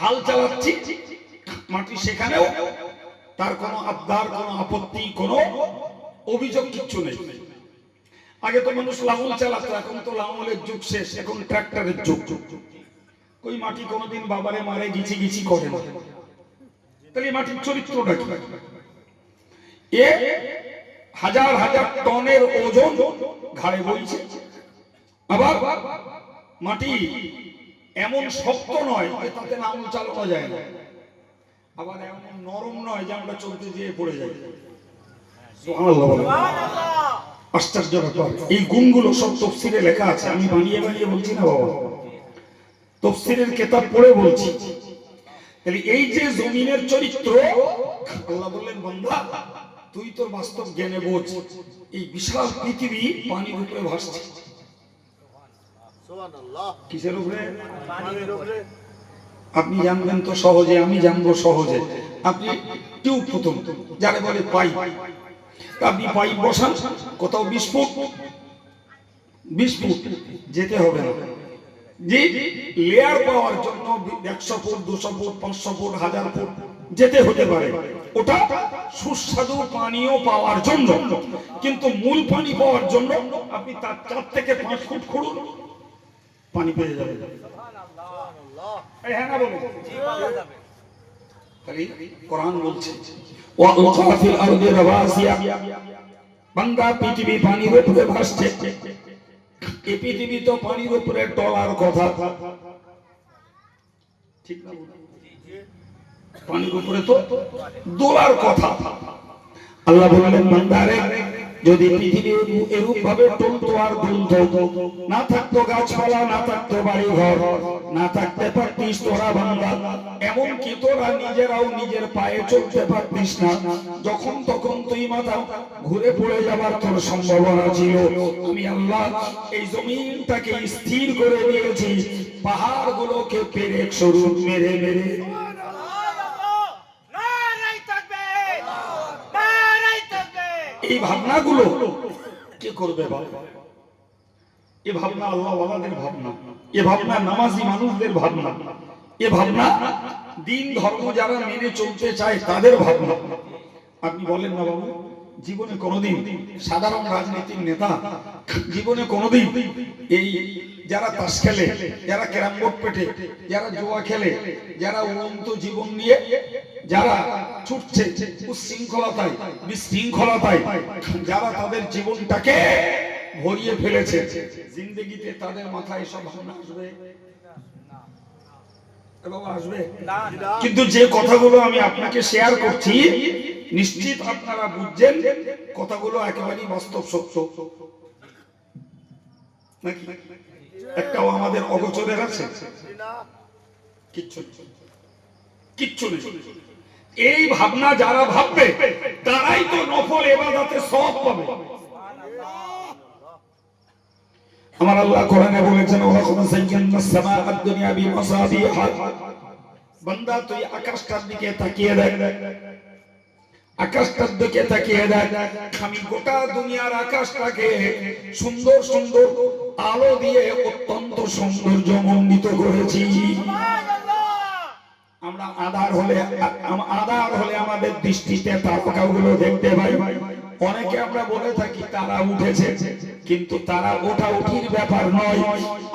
হাল চালাচ্ছি, মাটি সেখানেও তার কোনো আবদার, কোনো আপত্তি, কোনো অভিযোগ কিচ্ছু নেই। আগে তো মানুষ লাঙল চালাতো, এখন তো লাঙলের যুগ শেষ, এখন ট্রাক্টরের যুগ। ওই মাটি কোনোদিন বাবারে মারে গিচি গিচি করে না। তাহলে মাটির চরিত্রটা কি? এ হাজার হাজার টনের ওজন ঘাড়ে বইছে। আবার মাটি এমন শক্ত নয় যে তাতে লাঙল চালানো যায় না, আবার এমন নরম নয় যে আমরা চলতে যেয়ে পড়ে যাই। সুবহানাল্লাহ। আশ্চর্য ব্যাপার। এই গুণগুলো সব তাফসীরে লেখা আছে, আমি বানিয়ে বানিয়ে বলছি না বাবা, তাফসীরের কিতাব পড়ে বলছি তাহলে এই যে জমিনের চরিত্র, আল্লাহ বললেন বান্দা তুই তোর বাস্তব জ্ঞানে বোঝ, এই বিশাল পৃথিবী পানির উপরে ভাসছে। কিসের উপরে? পানির উপরে। আপনি জানবেন তো সহজে, আমি জানবো সহজে। আপনি টিউব প্রথম যারে বলে পাইপ, আপনি পাইপ বসান কোথাও 20 ফুট যেতে হবে না। যে লেয়ার পাওয়ার জন্য 100 ফুট 200 ফুট 500 ফুট 1000 ফুট যেতে হতে পারে, ওটা সুস্বাদু পানীয় পাওয়ার জন্য। কিন্তু মূল পানি পাওয়ার জন্য আপনি তার 4 থেকে 5 ফুট খুঁড়ুন, পানি পেয়ে যাবেন। হ্যাঁ না বলুন? তাহলে কোরআন বলছে ওয়া ফিল আরদি রাওয়াসিয়া, বান্দা পৃথিবী পানির উপরে ভাসছে। এই পৃথিবী তো পানির উপরে টলার কথা, ঠিক না? পানির উপরে তো দোলার কথা। আল্লাহ বললেন বান্দারে যদি পৃথিবী এরূপ ভাবে টলতো আর দুলতো, না থাকতো গাছপালা, না থাকতো বাড়ি ঘর, না থাকতে পারতিস তোরা বান্দা, এমন কি তোরা নিজেরাও নিজের পায়ে চলতে পারতিস না, যখন তখন তুই মাথা ঘুরে পড়ে যাবার তোর সম্ভাবনা ছিল। আমি আল্লাহ এই জমিনটাকে স্থির করে দিয়েছি, পাহাড়গুলোকে পেরেক স্বরূপ মেরে মেরে। এই ভাবনাগুলো কে করবে বাবা? এ ভাবনা আল্লাহ ওয়ালাদের ভাবনা, এ ভাবনা নামাজি মানুষদের ভাবনা, এ ভাবনা দিন ধর্ম যারা মেনে চলতে চায় তাদের ভাবনা। আপনি বলেন না বাবু, জীবনে কোনোদিন সাধারণ রাজনীতির নেতা জীবনে কোনোদিন এই যারা তাস খেলে, যারা ক্যারাম বোর্ড পেটে, যারা জুয়া খেলে, যারা উড়ন্ত জীবন নিয়ে যারা ছুটছে উচ্ছৃঙ্খলতায় বিশৃঙ্খলতায়, যারা তাদের জীবনটাকে ভরিয়ে ফেলেছে, জিন্দেগিতে তাদের মাথায় সব ভাবনা আসবে? আসবে? কিন্তু যে কথাগুলো আমি আপনাকে শেয়ার করছি, নিশ্চিত আপনারা বুঝছেন কথাগুলো একেবারেই বাস্তব সত্য নাকি? একটাও আমাদের অগোচরের আছে? কিচ্ছু কিচ্ছু নেই। এই ভাবনা যারা ভাববে তারাই তো নফল ইবাদতে সওয়াব পাবে। আমার আল্লাহ কোরআনে বলেছেন ওয়ালাকুম সাইয়্যানাস সামাআদ দুনিয়া বিমাসাবিহ, বান্দা তুই আকাশটার দিকে তাকিয়ে দেখ, আকাশটার দিকে তাকিয়ে দেখ, আমি গোটা দুনিয়ার আকাশটাকে সুন্দর সুন্দর আলো দিয়ে অত্যন্ত সৌন্দর্যমণ্ডিত করেছি। আমরা আধার হলে আমাদের দৃষ্টিতে তারকাগুলো দেখতে পাই। অনেকে আমরা বলে থাকি তারা উঠেছে, কিন্তু তারা ওঠা উঠির ব্যাপার নয়।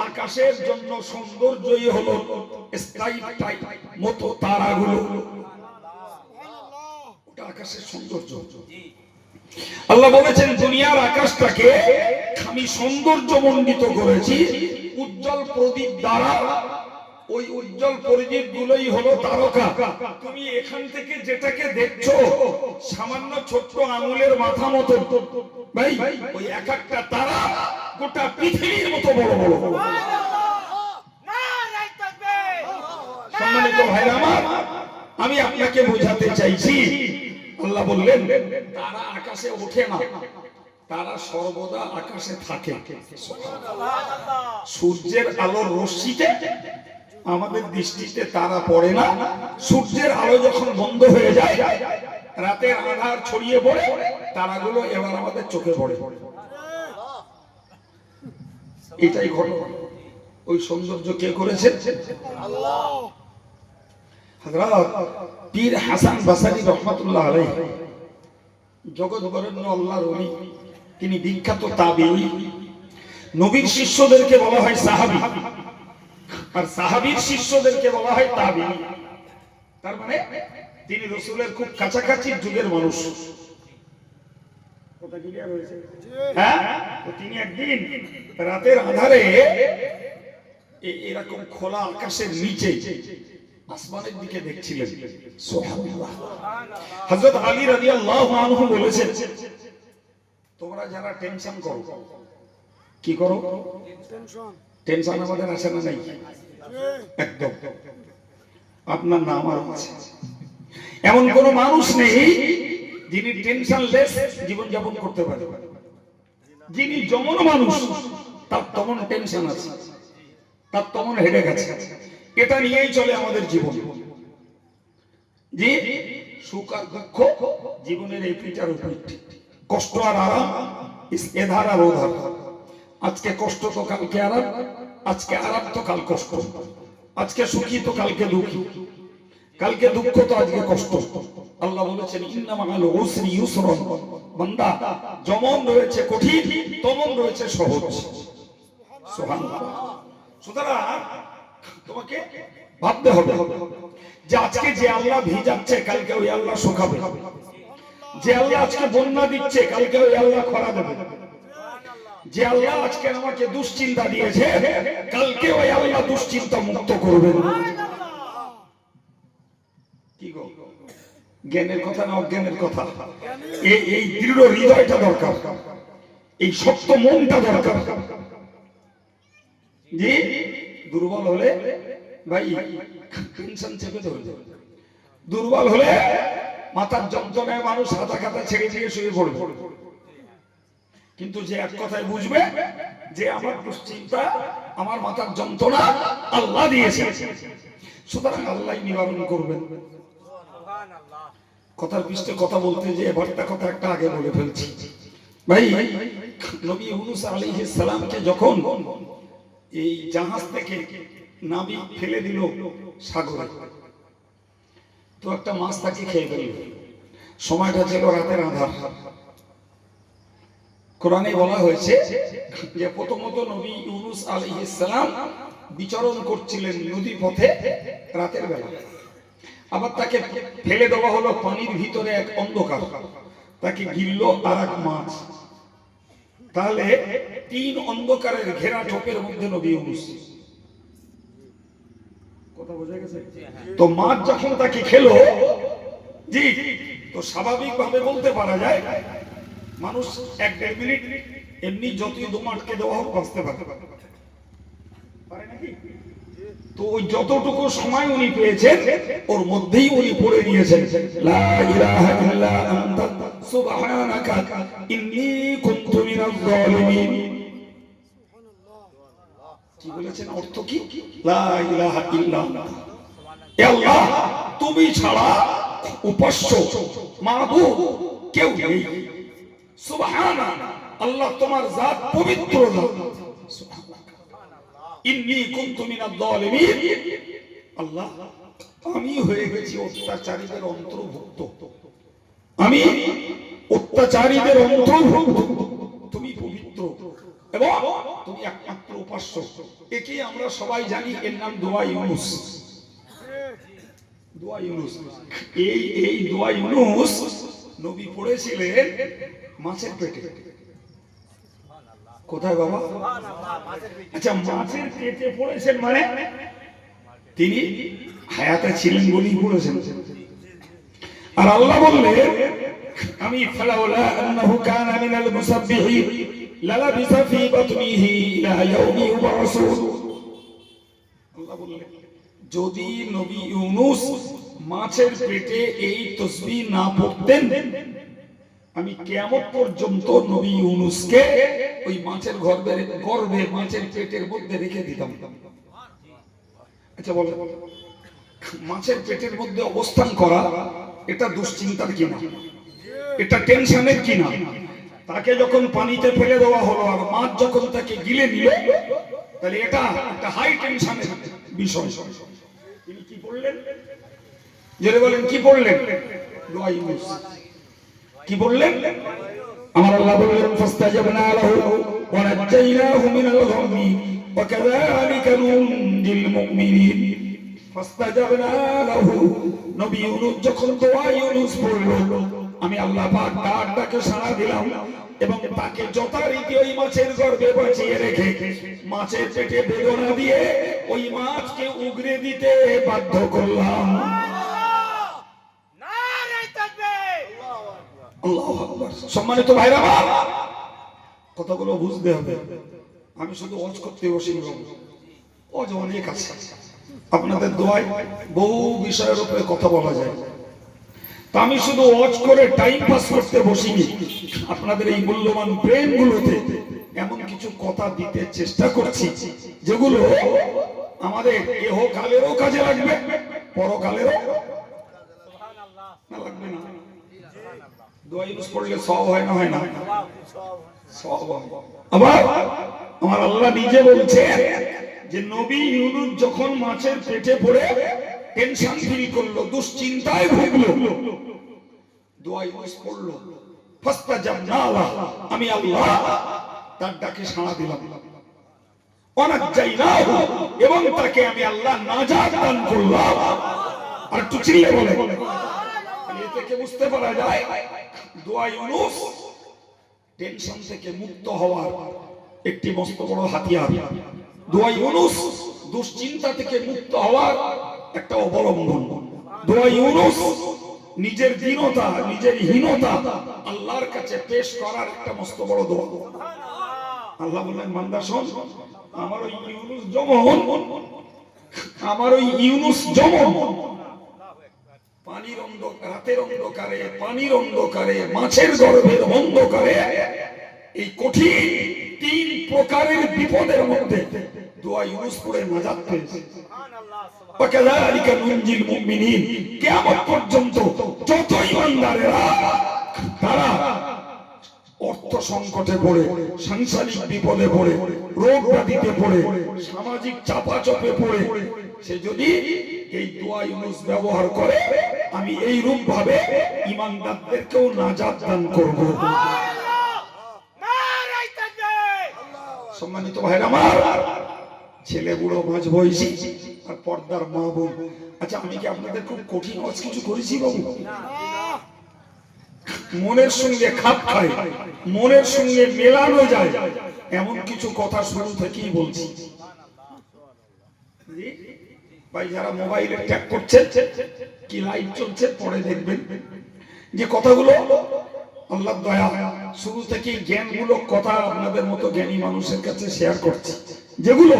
আকাশের জন্য সৌন্দর্যই হলো স্কাই মতো তারাগুলো, ওটা আকাশের সৌন্দর্য। আল্লাহ বলেছেন দুনিয়ার আকাশটাকে আমি সৌন্দর্যমণ্ডিত করেছি উজ্জ্বল প্রদীপ দ্বারা। ওই উজ্জ্বল প্রদীপ গুলোই হলো তারকা। তুমি এখান থেকে যেটাকে দেখছো সামান্য ছোট্ট আঙুলের মাথা মতো, ভাই ওই এক একটা তারা গোটা পৃথিবীর মতো বড় বড়। সম্মানিত ভাইরা আমার, আমি আপনাকে বোঝাতে চাইছি, আল্লাহ বললেন তারা আকাশে ওঠে না, তারা সর্বদা আকাশে থাকে। সূর্যের আলোর রশ্মিতে আমাদের দৃষ্টিতে তারা পড়ে না। সূর্যের আলো যখন বন্ধ হয়ে যায়, রাতের আঁধার ছড়িয়ে পড়ে, তারাগুলো এবার আমাদের চোখে পড়ে। এটাই ঘটনা। ওই সৌন্দর্য কে করেছে? আল্লাহ। হযরত পীর হাসান বসরি রাহমাতুল্লাহ আলাইহি, জগৎ বরেণ্য আল্লাহর ওলি, তিনি বিখ্যাত তাবেঈ। নবীর শিষ্যদেরকে বলা হয় সাহাবী, আর সাহাবীর শিষ্যদেরকে বলা হয় তাবেঈ। তার মানে তিনি রাসূলের খুব কাছাকাছি যুগের মানুষ। কথা ক্লিয়ার হয়েছে? হ্যাঁ, তো তিনি একদিন রাতের আঁধারে এরকম খোলা আকাশের নিচে আসমানের দিকে দেখছিলেন। সুবহানাল্লাহ। হযরত আলী রাদিয়াল্লাহু আনহু বলেছেন, তোমরা যারা টেনশন করো, কি করো? টেনশন আমাদের আসে না নাই? একদম। আপনার না আমার আছে। এমন কোন মানুষ নেই যিনি টেনশনলেস জীবন যাপন করতে পারে। যিনি যেমন মানুষ তার তেমন টেনশন আছে, তার তেমন হেডেক আছে। এটা নিয়েই চলে আমাদের জীবন। যে সুখ আর দুঃখ জীবনের এই পিটার উপর, কষ্ট আর আরাম এধার আর ওধার। আজকে কষ্ট তো কালকে আরাম, আজকে আরাম তো কাল কষ্ট, আজকে সুখী তো কালকে দুঃখী, কালকে দুঃখ তো আজকে কষ্ট। আল্লাহ বলেছেন ইন্না মাআল উসরি ইউসরন, বান্দা যেমন রয়েছে কঠিন তেমন রয়েছে সহজ। সুবহানাল্লাহ। সুতরাং তোমাকে ভাবতে হবে যে আজকে যে আল্লাহ ভিজাচ্ছে কালকে ওই আল্লাহ শুকাবে, যে আল্লাহ আজকে বন্যা দিচ্ছে কালকে ওই আল্লাহ খরা দেবে, যে আল্লাহ আজকে আমাকে দুশ্চিন্তা দিয়েছে কালকে ওই আল্লাহ দুশ্চিন্তা মুক্ত করবে। কি গো, জ্ঞানের কথা না অজ্ঞানের কথা? এই দৃঢ় হৃদয়টা দরকার, এই শক্ত মনটা দরকার। যে দুর্বল হলে ভাই টেনশন চেপে ধরবে, দুর্বল হলে মাথার যন্ত্রণায় মানুষ হাতা খাতা ছেড়ে দিয়ে শুয়ে পড়বে। কিন্তু যে এক কথায় বুঝবে যে আমার দুশ্চিন্তা, আমার মাথার যন্ত্রণা আল্লাহ দিয়েছে, সুতরাং আল্লাহ নিবারণ করবেন। কথার পৃষ্ঠে কথা বলতে যে বার্তা কথা একটা আগে বলে ফেলছি। ভাই নবী ইউনূস আলাইহিস সালামকে যখন এই জাহাজ থেকে নাবিক ফেলে দিল সাগরে, তো একটা মাছ তাকে খেয়ে ফেলল। সময়টা ছিল রাতের আঁধার। কোরআনে বলা হয়েছে যে প্রথমত নবী ইউনূস আলাইহিস সালাম বিচরণ করছিলেন নদী পথে রাতের বেলা, আবার তাকে ফেলে দেওয়া হলো পানির ভিতরে এক অন্ধকার, তাকে গিলল আর এক মাছ। তাহলে তিন অন্ধকারের ঘেরা টোপের মধ্যে নবী ইউনূস। কথা বোঝা গেছে? তো মাছ যখন তাকে খেলো, জি, তো স্বাভাবিক ভাবে বলতে পারা যায় মানুষ 1-1.5 মিনিট এমনি যতই দম আটকে দেওয়া হোক বাঁচতে পারে নাকি? তো ওই যতটুকু সময় উনি পেয়েছেন ওর মধ্যেই উনি পড়ে নিয়েছেন লা ইলাহা ইল্লা আনতা সুবহানাকা ইন্নী কুনতু মিনাজ জালিমিন। কি বলেছেন? অর্থ কি? লা ইলাহা ইল্লা আনতা, হে আল্লাহ তুমি ছাড়া উপাস্য মাবুদ কেউ নেই। সুবহানাক, আল্লাহ তোমার জাত পবিত্র জাত। ইন্নী কুনতু মিনাজ জালিমিন, আল্লাহ আমি হয়ে গেছি অত্যাচারীদের অন্তর্ভুক্ত, আমি অত্যাচারীদের অন্তর্ভুক্ত। তুমি পবিত্র এবং তুমি একমাত্র উপাস্য। একে আমরা সবাই জানি, এর নাম দোয়া ইউনূস। দোয়া ইউনূস, এই দোয়া ইউনূস নবী পড়েছিলেন মাছের পেটে। কোথায় বাবা? আচ্ছা, মাছের পেটে পড়েছেন মানে তিনি হায়াতে ছিলেন বলেই পড়েছেন। আর আল্লাহ বললেন আমি ফালাউলা আন্নাহু কানা মিনাল মুসাব্বিহিন লালাবিসা ফি বাতনিহি ইলা ইয়াউমি ইউবাসুন। আল্লাহ বললেন যদি নবী ইউনূস মাছের পেটে এই তাসবিহ না পড়তেন আমি কিয়ামত পর্যন্ত নবী ইউনূসকে ওই মাছের গর্ভে মাছের পেটের মধ্যে রেখে দিতাম। আচ্ছা বলো, মাছের পেটের মধ্যে অবস্থান করা এটা দুশ্চিন্তার কিনা? এটা টেনশনের কিনা? তাকে যখন পানিতে ফেলে দেওয়া হলো আর মাছ যখন তাকে গিলে নিল, তাহলে এটা একটা হাই টেনশনের বিষয়। তিনি কি বললেন? জোরে বলেন কি বললেন? দোয়া ইউনূস কি বললেন? আমার আল্লাহ বললেন ফাস্তাজাবনা লাহু ওয়া নাজাইনাহু মিনাল গাম্মি ওয়া কাযালিকা নুনজিল মুমিনিন। ফাস্তাজাবনা লাহু, নবী ইউনূস যখন দোয়া ইউনূস পড়ল আমি আল্লাহ পাক ডাকটাকে সাড়া দিলাম এবং তাকে যথারীতি ওই মাছের গর্ভে বাঁচিয়ে রেখে মাছের পেটে বেদনা দিয়ে ওই মাছকে উগরে দিতে বাধ্য করলাম। সম্মানিত ভাইরা, কথাগুলো বুঝতে হবে। আমি শুধু ওয়াজ করতে বসিনি, ওয়াজ অনেক আছে, আপনাদের দোয়ায় বহু বিষয়ের উপরে কথা বলা যায়। তা আমি শুধু ওয়াচ করে টাইম পাস করতে বসিনি, আপনাদের এই মূল্যবান ব্রেন গুলোতে এমন কিছু কথা দিতে চেষ্টা করছি যেগুলো আমাদের ইহকালেরও কাজে লাগবে, পরকালেরও না লাগবে না। দোয়া ইউজ করলে সওয়াব হয় না, হয় না? সওয়াব হয়। আবার আমার আল্লাহ নিজে বলছে যে নবী ইউনুস যখন মাছের পেটে পড়ে টেনশন ফিল করলো, দুশ্চিন্তায় ভুগলো, দোয়া ইউজ করলো, ফাস্তাজাবনা লাহু, আমি আল্লাহ তার ডাকে সাড়া দিলাম, ওয়ানাজ্জাইনাহু, এবং তাকে আমি আল্লাহ নাজাত দান করলাম। আর একটু চিল্লে বলে, এ থেকে বুঝতে পারা যায় দোয়া ইউনুস টেনশন থেকে মুক্ত হওয়ার একটি মস্ত বড় হাতিয়ার। দোয়া ইউনুস দুশ্চিন্তা থেকে মুক্ত হওয়ার একটা অবলম্বন। দোয়া ইউনুস নিজের দীনতা, নিজের হীনতা আল্লাহর কাছে পেশ করার একটা মস্ত বড় দোয়া। আল্লাহ বললেন, বান্দা শোন, আমার ওই ইউনুস যেমন, আমার ওই ইউনুস যেমন পানির অন্ধকারে, রাতের অন্ধকারে, পানির অন্ধকারে, মাছের গর্ভের অন্ধকারে, এই কঠিন তিন প্রকারের বিপদের মধ্যে দোয়া ইউনুস পড়ে নাজাত পেয়েছে। ওয়াকাযালিকা নুনজিল মুমিনিন, কিয়ামত পর্যন্ত যত ঈমানদারেরা তারা অর্থ সংকটে পড়ে, সাংসারিক বিপদে পড়ে, রোগ ব্যাধিতে পড়ে, সামাজিক চাপাচপে পড়ে, সে যদি এই দোয়া ইউনুস ব্যবহার করে, আমি এই রূপ ভাবে ঈমানদারদেরকেও নাজাত দান করব। সম্মানিত ভাইরা আমার, ছেলে বুড়ো মাঝ বয়সী আর পর্দার মা বোন, আচ্ছা আমি কি আপনাদের খুব কঠিন কিছু করেছি বাবু? মনের সঙ্গে খাপ খায়, মনের সঙ্গে মেলানো যায় এমন কিছু কথা শুরু থেকেই বলছি। ভাই যারা মোবাইলে ট্যাপ করছেন, কি লাইভ চলছে পরে দেখবেন, যে কথাগুলো আল্লাহর দয়া শুরু থেকে জ্ঞানগুলো কথা আপনাদের মতো জ্ঞানী মানুষের কাছে শেয়ার করছি, যেগুলো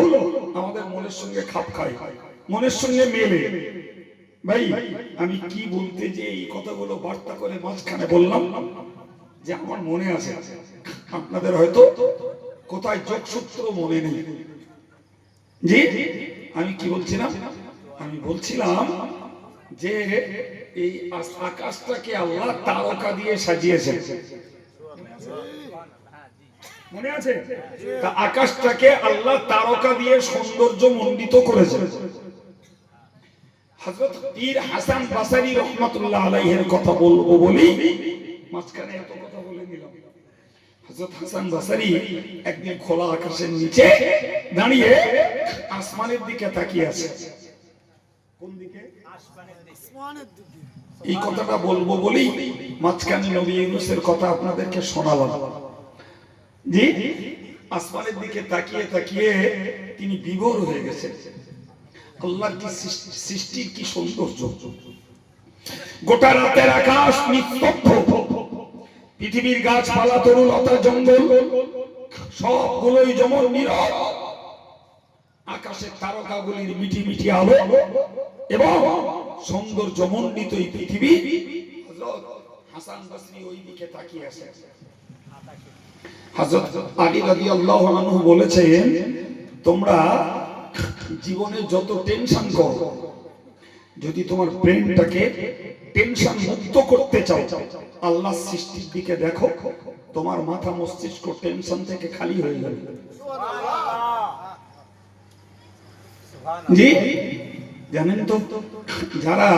আমাদের মনের সঙ্গে খাপ খায়, মনের সঙ্গে মেলে। ভাই আমি কি বলতে যে এই কথাগুলো বার্তা করে মাঝখানে বললাম, যে আমার মনে আছে, আপনাদের হয়তো কোথায় যোগসূত্র মনে নেই। জি আমি কি বলছিলাম? আমি বলছিলাম যে এই আকাশটাকে আল্লাহ তারকা দিয়ে সাজিয়েছেন, মনে আছে? তা আকাশটাকে আল্লাহ তারকা দিয়ে সৌন্দর্য মণ্ডিত করেছেন। হযরত পীর হাসান বসরি রাহমাতুল্লাহ আলাইহির কথা বলবো বলি মাঝখানে এত কথা বলে দিলাম। হযরত হাসান বসরি একদিন খোলা আকাশের নিচে দাঁড়িয়ে আসমানের দিকে তাকিয়ে আছে। কোন দিকে? আসমানের দিকে। এই কথাটা বলবো বলি মাঝখানে নবী ইউনূসের কথা আপনাদেরকে শোনালাম। জি আসমানের দিকে তাকিয়ে তাকিয়ে তিনি বিভোর হয়ে গেছেন। আল্লাহর কি সৃষ্টির কি সৌন্দর্য! গোটা রাতের আকাশ নিস্তব্ধ, পৃথিবীর গাছপালা, তরুলতা, জঙ্গল সবগুলোই যেমন নীরব, আকাশের তারকাগুলির মিটি মিটি আলো এবং সৌন্দর্য মণ্ডিত এই পৃথিবী। হযরত হাসান বসরি ওই দিকে তাকিয়ে আছেন। হযরত আলী রাদিয়াল্লাহু আনহু বলেছেন, তোমরা জীবনে যত টেনশন করো, যদি তোমার ব্রেনটাকে টেনশন মুক্ত করতে চাও, আল্লাহর সৃষ্টির দিকে দেখো, তোমার মাথা মস্তিষ্ক টেনশন থেকে খালি হয়ে যাবে। জি জানেন তো, যারা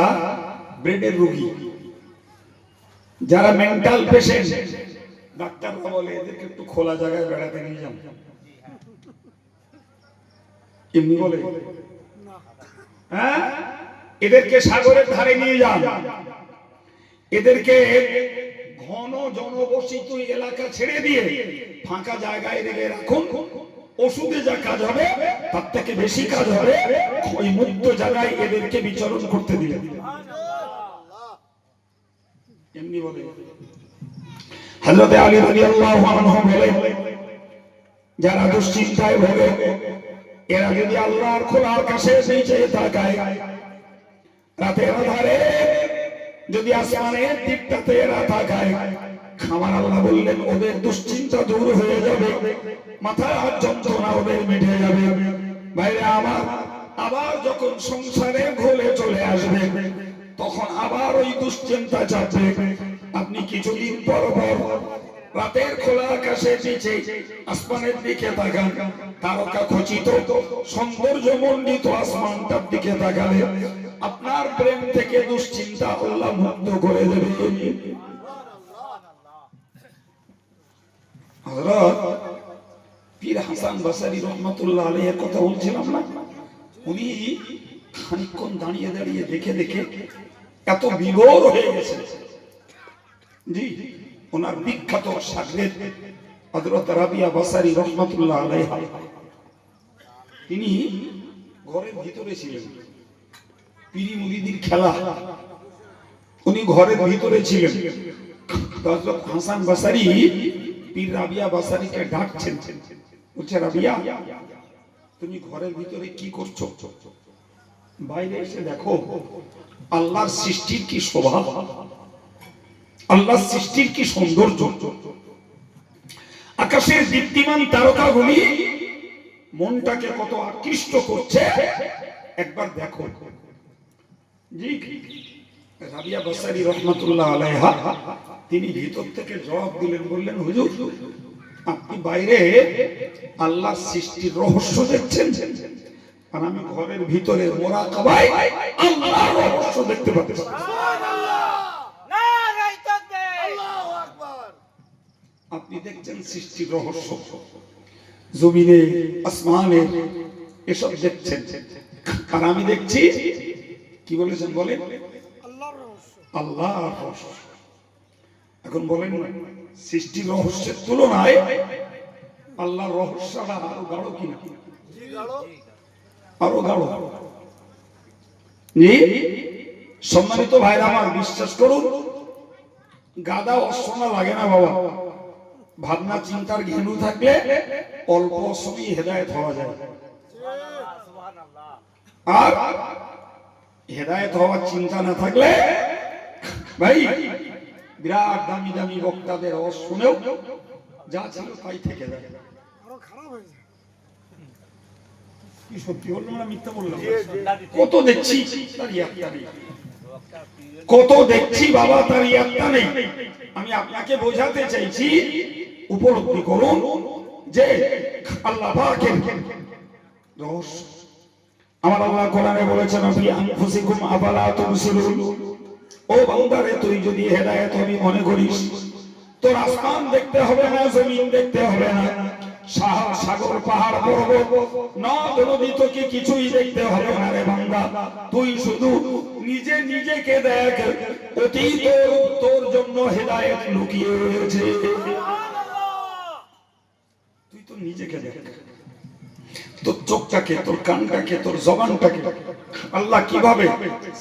ব্রেনের রোগী, যারা মেন্টাল পেশেন্ট, ডাক্তাররা বলে এদেরকে একটু খোলা জায়গায় বেড়াতে নিয়ে যান। এমনি বলে, হ্যাঁ এদেরকে সাগরের ধারে নিয়ে যান, এদেরকে ঘন জনবসিত এলাকা ছেড়ে দিয়ে ফাঁকা জায়গায় রেখে রাখুন। ওষুধে যা কাজ হবে তার থেকে বেশি কাজ হবে ওই মুক্ত জায়গায় এদেরকে বিচরণ করতে দিলে। এমনি বলে। হযরত আলী রাদিয়াল্লাহু আনহু বলেন, যারা দুশ্চিন্তায় ভোগে এরা যদি আল্লাহর খোলা আকাশে নিচে তাকায়, রাতের আধারে যদি আসমানের দিকটাতে এরা তাকায়, আমার আল্লাহ বললেন ওদের দুশ্চিন্তা দূর হয়ে যাবে, মাথার যন্ত্রণা ওদের মিটে যাবে। বাইরে আমার আবার যখন সংসারে ঘোলে চলে আসবে, তখন আবার ওই দুশ্চিন্তা চাপবে। আপনি কিছুদিন পর পর রাতের খোলা আকাশে নিচে আসমানের দিকে তাকান, তারকা খচিত সৌন্দর্য মণ্ডিত আসমানটার দিকে তাকালে আপনার প্রেম থেকে দুশ্চিন্তা আল্লাহ মুক্ত করে দেবে। হযরত পীর হাসান বসরি রহমাতুল্লাহ আলাইহির কথা বলছিলাম না, উনি খানিকক্ষণ দাঁড়িয়ে দাঁড়িয়ে দেখে দেখে এত বিভোর হয়ে গেছে। জি, ওনার বিখ্যাত শাগরেদ হযরত রাবিয়া বসরি রহমাতুল্লাহ আলাইহা, তিনি ঘরের ভিতরে ছিলেন, পীরি মুরিদির খেলা, উনি ঘরের ভিতরে ছিলেন। হযরত হাসান বসরি পীর রাবিয়া বসরিকে ডাকছেন, বলছে রাবিয়া তুমি ঘরের ভিতরে কি করছো? বাইরে এসে দেখো আল্লাহর সৃষ্টির কি শোভা, আল্লাহর সৃষ্টির কি সৌন্দর্য, আকাশের দীপ্তিমান তারকাগুলি মনটাকে কত আকৃষ্ট করছে, একবার দেখো। জি, রাবিয়া বসরি রহমাতুল্লাহ আলাইহা তিনি ভিতর থেকে জবাব দিলেন, বললেন হুজুর আপনি বাইরে আল্লাহর সৃষ্টির রহস্য দেখছেন, আর আমি ঘরের ভিতরে মুরাকাবায় আল্লাহর রহস্য দেখতে পাচ্ছি। আপনি দেখছেন সৃষ্টির রহস্য, জমিনে আসমানে এসব দেখছেন, আর আমি দেখছি কি বলেছেন বলেন আল্লাহর রহস্য। এখন বলেন সৃষ্টির রহস্যের তুলনায় আল্লাহর রহস্যটা আরো গাঢ় কিনা? আরো গাঢ়। সম্মানিত ভাইরা আমার, বিশ্বাস করুন গাদা অশ্বনা লাগে না বাবা, ভাবনা চিন্তার ঘেনু থাকলে অল্প সময় হেদায়েত হওয়া যায়, আর হেদায়েত হওয়ার চিন্তা না থাকলে ভাই বিরাট দামি দামি বক্তাদের আওয়াজ শুনেও যা ছিল তাই থেকে যায়, আরো খারাপ হয়ে যায়। কি সত্যি বললাম না মিথ্যা বললাম? কত দেখছি তার ইয়াত্তা নেই, কত দেখছি বাবা তার ইয়াত্তা নেই। আমি আপনাকে বোঝাতে চাইছি, উপলব্ধি করুন যে আল্লাহ পাকের রহস্য। আমার আল্লাহ কোরআনে বলেছেন ফি আনফুসিকুম আফালা তুবসিরুন, ও বান্দারে তুই যদি হেদায়েত হবি মনে করিস, তোর আসমান দেখতে হবে না, জমিন দেখতে হবে না, সাগর পাহাড় পর্বত নদ নদী তোকে কিছুই দেখতে হবে না রে বান্দা, তুই শুধু নিজে নিজেকে দেখ, অতীত তোর জন্য হেদায়েত লুকিয়ে রয়েছে। তুই তো নিজেকে দেখ, তোর চোখটাকে, তোর কানটাকে, তোর জবানটাকে আল্লাহ কিভাবে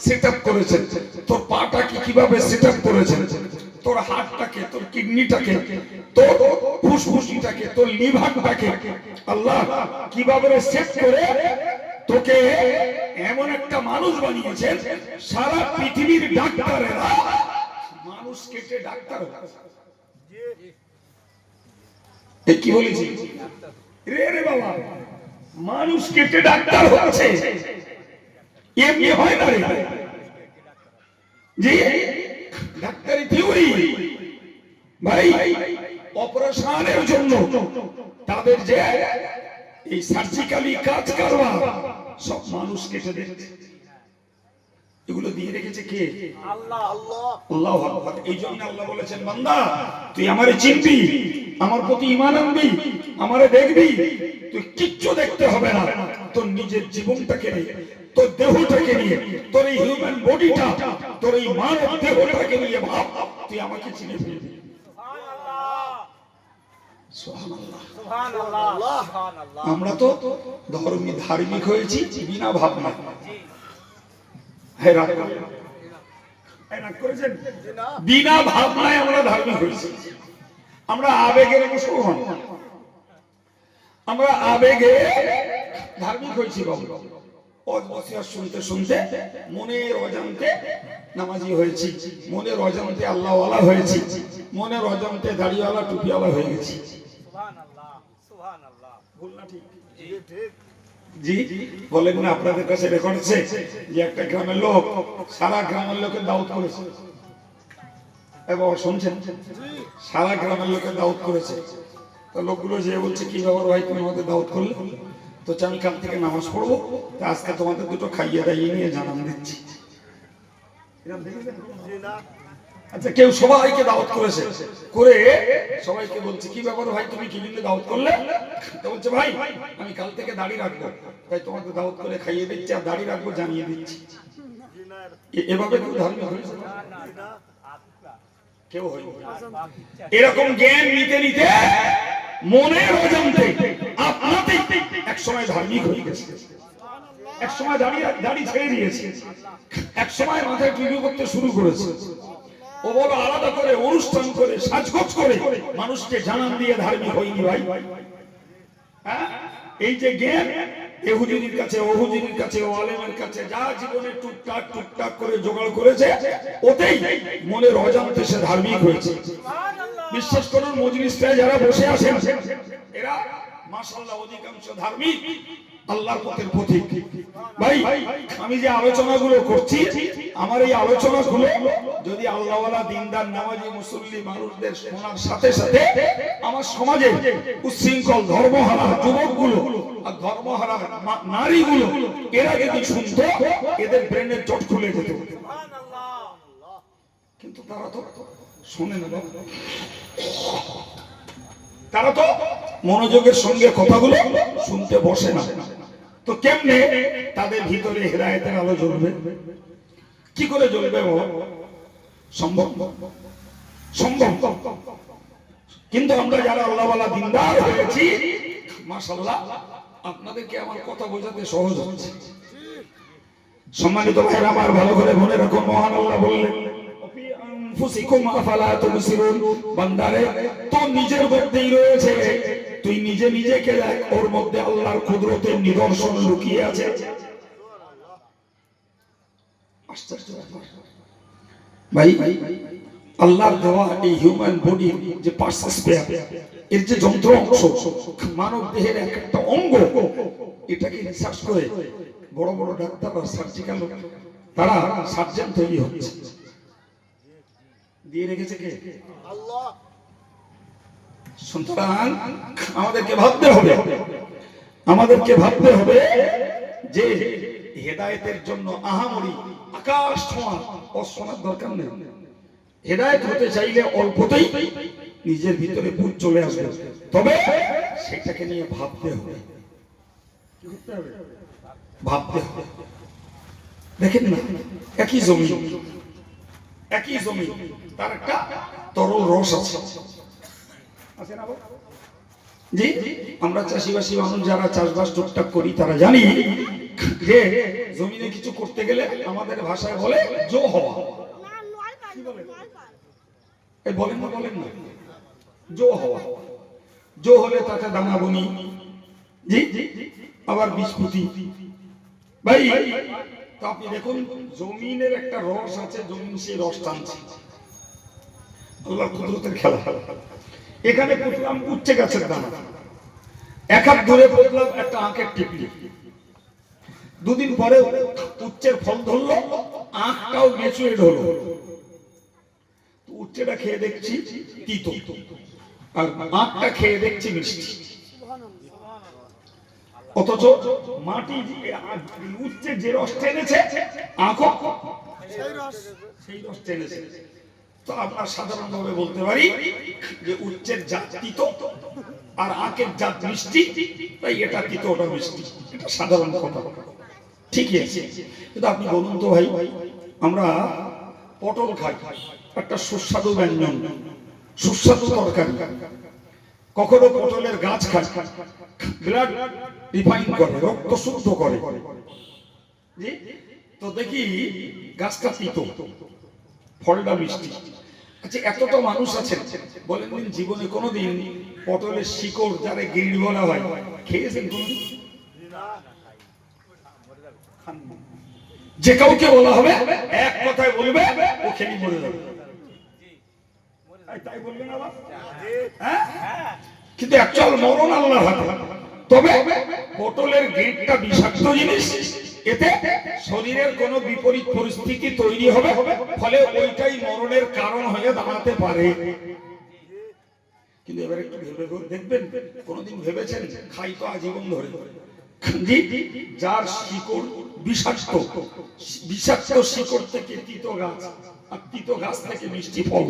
সেটআপ করেছেন, তোর পাটাকে কিভাবে সেটআপ করেছেন, তোর হার্টটাকে, তোর কিডনিটাকে, তোর ফুসফুসটাকে, তোর লিভারটাকে আল্লাহ কিভাবে সেট করে তোকে এমন একটা মানুষ বানিয়েছেন। সারা পৃথিবীর ডাক্তারেরা মানুষ কেটে ডাক্তার কি বলেছি রে বাবা, মানুষ কেটে ডাক্তার হচ্ছে, এমনি হয় না রে। জি, ডাক্তারি থিওরি ভাই, অপারেশনের জন্য তাদের যে এই সার্জিক্যালি কাজ করবা সব মানুষ কেটে দিচ্ছে, এগুলো দিয়ে রেখেছে কে? আল্লাহ। আল্লাহু আকবার। এই জন্য আল্লাহ বলেছেন বান্দা তুই আমারে চিনবি, আমার প্রতি ঈমান আনবি, আমারে দেখবি, তুই কিচ্ছু দেখতে হবে না, তোর নিজের জীবনটাকে নিয়ে, তোর দেহটাকে নিয়ে, তোর এই হিউম্যান বডিটা, তোর এই মানব দেহটাকে নিয়ে ভাব, তুই আমাকে চিনে ফেলবি। সুবহানাল্লাহ, সুবহানাল্লাহ, সুবহানাল্লাহ। আমরা তো ধার্মিক হয়েছি বিনা ভাবনা। বিনা ভাবনায় আমরা ধার্মিক হয়েছি, আমরা আবেগের মুসলমান, আমরা আবেগে ধার্মিক হয়েছি বাবু, অজবসিয়া শুনতে শুনতে মনের অজান্তে নামাজি হয়েছি, মনের অজান্তে আল্লাহওয়ালা হয়েছি, মনের অজান্তে দাড়িওয়ালা টুপিওয়ালা হয়ে গেছি। সুবহানাল্লাহ, সুবহানাল্লাহ। ভুল না ঠিক? ঠিক। জি বলেন না, আপনাদের কাছে রেকর্ড আছে যে একটা গ্রামের লোক সারা গ্রামের লোকের দাওয়াত করেছে। এবার শুনছেন, সারা গ্রামের লোকের দাওয়াত করেছে। তো লোকগুলো যে বলছে কি ব্যাপার ভাই তুমি আমাদের দাওয়াত করলে? তো আমি কাল থেকে নামাজ পড়বো, তা আজকে তোমাদের দুটো খাইয়ে দাইয়ে নিয়ে জানান দিচ্ছি। আচ্ছা, কেউ সবাইকে দাওয়াত করেছে, করে সবাইকে বলছে কি ব্যাপার ভাই তুমি কি দিনে দাওয়াত করলে? তো বলছে ভাই আমি কাল থেকে দাড়ি রাখবো, তাই তোমাদের দাওয়াত করে খাইয়ে দিচ্ছি আর দাড়ি রাখবো জানিয়ে দিচ্ছি। এভাবে কেউ ধার্মিক হয়েছে? কেউ হয়নি। এরকম জ্ঞান নিতে নিতে মনের অজান্তে আপনাতেই এক সময় ধার্মিক হয়ে গেছে, এক সময় দাড়ি ছেড়ে দিয়েছে, এক সময় মাথায় টুপি করতে শুরু করেছে। ও বড় আলাদা করে অনুষ্ঠান করে সাজগোজ করে মানুষকে জানান দিয়ে ধার্মিক হয়নি ভাই। হ্যাঁ, এই যে জ্ঞান এহুদির কাছে, ওহুদির কাছে, ও আলেমের কাছে যা জীবনে টুকটাক টুকটাক করে জোগাড় করেছে, ওতেই মনের অজান্তে সে ধার্মিক হয়েছে। বিশ্বাস করুন, মজলিসটায় যারা বসে আছেন এরা মাশাআল্লাহ অধিকাংশ ধার্মিক, আল্লাহর পথের পথিক। ভাই আমি যে আলোচনাগুলো করছি, আমার এই আলোচনাগুলো যদি আল্লাহওয়ালা দিনদার নামাজি মুসল্লি মানুষদের শোনার সাথে সাথে আমার সমাজে উচ্ছৃঙ্খল ধর্মহারা যুবকগুলো আর ধর্মহারা নারীগুলো এরা যদি শুনতো, এদের ব্রেনের জট খুলে যেত। কিন্তু তারা তো শোনে না, তারা তো মনোযোগের সঙ্গে কথাগুলো শুনতে বসে না। তো কেমনে তাদের ভিতরে হেদায়েতের আলো জ্বলবে? কি করে জ্বলবে? সম্ভব সম্ভব। কিন্তু আমরা যারা আল্লাহওয়ালা দিনদার হয়েছি, মাশাআল্লাহ আপনাদেরকে আমার কথা বোঝাতে সহজ হচ্ছে। সম্মানিত ভাইরা আমার, ভালো করে মনে রাখুন, মহান আল্লাহ বললেন বান্দারে তো নিজের মধ্যেই রয়েছে, তুই নিজে নিজেকে দেখ, ওর মধ্যে আল্লাহর কুদরতের নিদর্শন লুকিয়ে আছে। ভাই আল্লাহর দেওয়া এই হিউম্যান বডি যে পার্টস পেয়ার, এর যে যন্ত্র অংশ, মানব দেহের এক একটা অঙ্গ, এটাকে রিসার্চ করে বড় বড় ডাক্তার আর সার্জিক্যাল তারা সার্জন তৈরি হচ্ছে। দিয়ে রেখেছে কে? আল্লাহ। সুতরাং আমাদেরকে ভাবতে হবে, আমাদেরকে ভাবতে হবে যে হেদায়েতের জন্য আহামরি আকাশ ছোঁয়া অশোনার দরকার নেই। হেদায়েত হতে চাইলে অল্পতেই নিজের ভিতরে বুঝ চলে আসবে, তবে সেটাকে নিয়ে ভাবতে হবে, ভাবতে হবে। দেখেন না, একই জমি, একই জমি, তার একটা তরল রস আছে। জি, আমরা চাষিবাসী মানুষ যারা চাষবাস টুকটাক করি তারা জানি যে জমিনে কিছু করতে গেলে আমাদের ভাষায় বলে জো হওয়া। এই বলেন না, বলেন না, জো হওয়া। জো হলে তাতে দানা বনি, জি আবার বীজপুতি। ভাই তো আপনি দেখুন, জমিনের একটা রস আছে, জমিন সেই রস টানছে, আল্লাহর কুদরতের খেলা। এখানে পুতলাম উচ্চে গাছের দানা, এক হাত দূরে পুতলাম একটা আঁখের টিপলি, দুদিন পরে উচ্চের ফল ধরলো, আঁখটাও ম্যাচুরেট হলো। উচ্চেটা খেয়ে দেখছি তিতো, আর আঁখটা খেয়ে দেখছি মিষ্টি। অথচ মাটি উচ্চে যে রস টেনেছে, আঁখও সেই রস টেনেছে। তো আমরা সাধারণভাবে বলতে পারি যে উচ্চের জাত তিতো আর আঁখের জাত মিষ্টি, তাই এটা তিতো ওটা মিষ্টি, এটা সাধারণ কথা, ঠিকই আছে। কিন্তু আপনি বলুন তো ভাই, আমরা পটল খাই, একটা সুস্বাদু ব্যঞ্জন, সুস্বাদু তরকারি, কখনো পটলের গাছ খাই, ব্লাড রিফাইন করে, রক্ত শুদ্ধ করে, তো দেখি গাছটা তিতো, ফলটা মিষ্টি। আচ্ছা, এতটা মানুষ আছেন, বলেন দিন জীবনে কোনোদিন পটলের শিকড় যারা গিল্ড বলা হয় খেয়েছেন কোনদিন? যে কাউকে বলা হবে এক কথায় বলবে ও খেলি মরে যাবে, তাই বলবে না বাবা? হ্যাঁ, কিন্তু অ্যাকচুয়াল মরণ আল্লাহর হাতে। তবে পটলের গেটটা বিষাক্ত জিনিস, এতে শরীরের কোনো বিপরীত পরিস্থিতি তৈরি হবে, ফলে ওইটাই মরণের কারণ হয়ে দাঁড়াতে পারে। কিন্তু এবারে একটু ভেবে দেখবেন, কোনদিন ভেবেছেন খাই তো আজীবন ধরে, যার শিকড় বিষাক্ত, বিষাক্ত শিকড় থেকে তিতো গাছ, আর তিতো গাছ থেকে মিষ্টি ফল।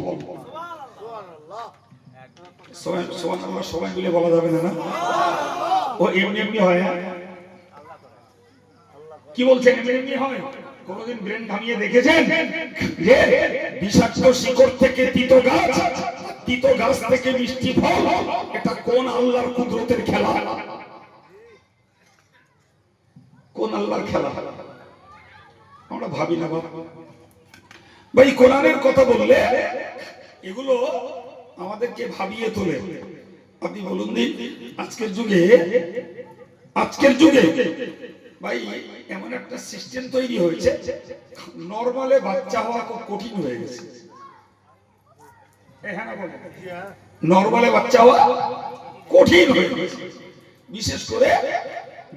সুবহানাল্লাহ সবাই মিলে বলা যাবে না? ও এমনি এমনি হয়? কি বলছেন এমনি এমনি হয়? কোনদিন ব্রেন ঘামিয়ে দেখেছেন যে বিষাক্ত শিকড় থেকে তিতো গাছ, তিতো গাছ থেকে মিষ্টি ফল? এটা কোন আল্লাহর কুদরতের খেলা? কোন আল্লাহর খেলা? আমরা ভাবি না বাবা। ভাই কোরআনের কথা বললে এগুলো আমাদেরকে ভাবিয়ে তোলে। আপনি বলুন দিন, আজকের যুগে ভাই এমন একটা সিস্টেম তৈরি হয়েছে, নরমালে বাচ্চা হওয়া খুব কঠিন হয়ে গেছে। নরমালে বাচ্চা হওয়া কঠিন হয়ে গেছে। বিশেষ করে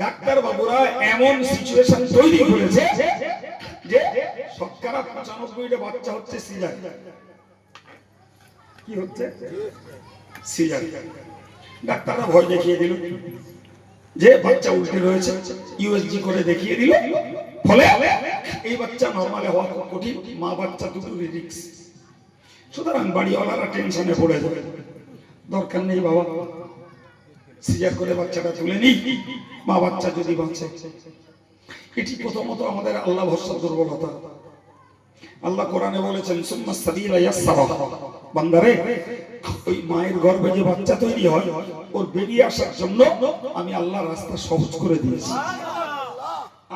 ডাক্তার বাবুরা এমন সিচুয়েশন তৈরি করেছে যে শতকরা 95টা বাচ্চা হচ্ছে সিজার। কি হচ্ছে? সিজার। ডাক্তাররা ভয় দেখিয়ে দিল যে বাচ্চা উল্টে রয়েছে, ইউএসজি করে দেখিয়ে দিল, ফলে এই বাচ্চা নরমালে হওয়া খুব কঠিন, মা বাচ্চা দুটোরই রিস্ক। সুতরাং বাড়িওয়ালারা টেনশনে পড়ে যাবে, দরকার নেই বাবা, সিজার করে বাচ্চাটা তুলে নিই, মা বাচ্চা যদি বাঁচে। এটি প্রথমত আমাদের আল্লাহ ভরসা দুর্বলতা। আল্লাহ কোরআনে বলেছেন সুম্মা সাবিলা ইয়াসসারা, বান্দারে ওই মায়ের গর্ভে যে বাচ্চা তৈরি হয় ওর বেরিয়ে আসার জন্য আমি আল্লাহ রাস্তা সহজ করে দিয়েছি।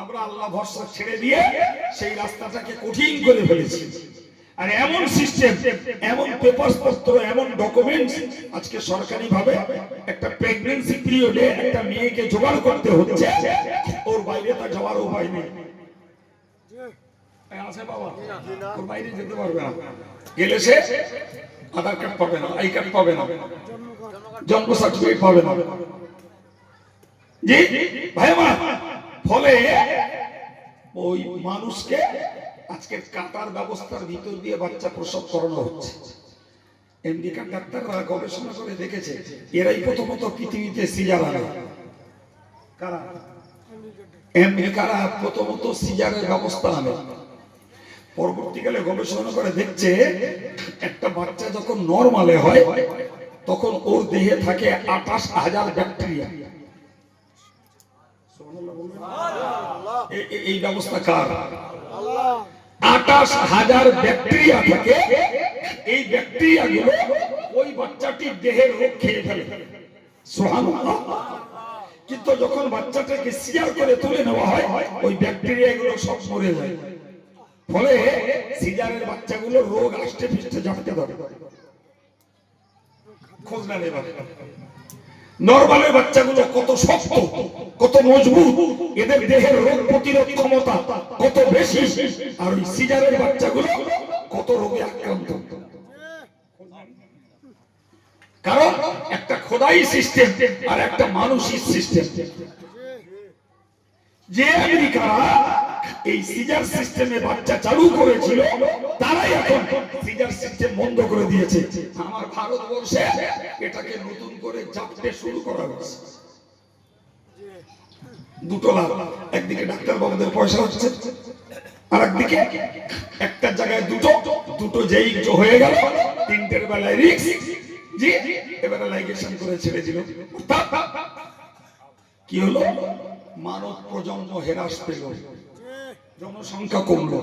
আমরা আল্লাহ ভরসা ছেড়ে দিয়ে সেই রাস্তাটাকে কঠিন করে ফেলেছি। আর এমন সিস্টেম, এমন পেপারস পত্র, এমন ডকুমেন্টস, আজকে সরকারি ভাবে একটা প্রেগন্যান্সি পিরিয়ডে একটা মেয়েকে জোগাড় করতে হচ্ছে, ওর বাইরে তা যাওয়ার উপায় নেই। আছে বাবা, ওর বাইরে যেতে পারবে না। গেলে সে আধার কার্ড পাবে না, আই কার্ড পাবে না, জন্ম সার্টিফিকেট পাবে না। জি ভাই মা, ফলে ওই মানুষকে আজকে কাটার ব্যবস্থার ভিতর দিয়ে বাচ্চা প্রসব করানো হচ্ছে। আমেরিকার ডাক্তাররা গবেষণা করে দেখেছে এরাই প্রথমত পৃথিবীতে সিজার আনে। কারা? আমেরিকারা প্রথমত সিজারের ব্যবস্থা আনে। পরবর্তীকালে গবেষণা করে দেখছে একটা বাচ্চা যখন নরমালে হয় তখন ওর দেহে থাকে 28,000 ব্যাকটেরিয়া। এই ব্যবস্থা কার? 28,000 ব্যাকটেরিয়া থাকে। এই ব্যাকটেরিয়া গুলো ওই বাচ্চাটির দেহের রোগ খেয়ে ফেলে। সুবহানাল্লাহ। কিন্তু যখন বাচ্চাটাকে সিজার করে তুলে নেওয়া হয় ওই ব্যাকটেরিয়া গুলো সব মরে যায়। ফলে সিজারের বাচ্চাগুলো রোগ আষ্টে পৃষ্ঠে জানতে ধরে, খোঁজ না নেবার। নরমালের বাচ্চাগুলো কত শক্ত, কত মজবুত, এদের দেহের রোগ প্রতিরোধ ক্ষমতা কত বেশি, আর ওই সিজারের বাচ্চাগুলো কত রোগে আক্রান্ত। কারণ একটা খোদাই সিস্টেম আর একটা মানসিক সিস্টেম। যে আমেরিকারা এই সিজার সিস্টেমে বাচ্চা চালু করেছিল তারাই এখন সিজার সিস্টেম বন্ধ করে দিয়েছে। আমার ভারতবর্ষে এটাকে নতুন করে জাপতে শুরু করা হয়েছে। দুটো লাভ, একদিকে ডাক্তার বাবুদের পয়সা হচ্ছে, আর একদিকে একটা জায়গায় দুটো যেই হয়ে গেল, তিনটের বেলায় রিস্ক। জি, এবারে লাইগেশন করে ছেড়ে দিল। কি হলো? মানব প্রজন্ম হ্রাস পেল, জনসংখ্যা কমলো।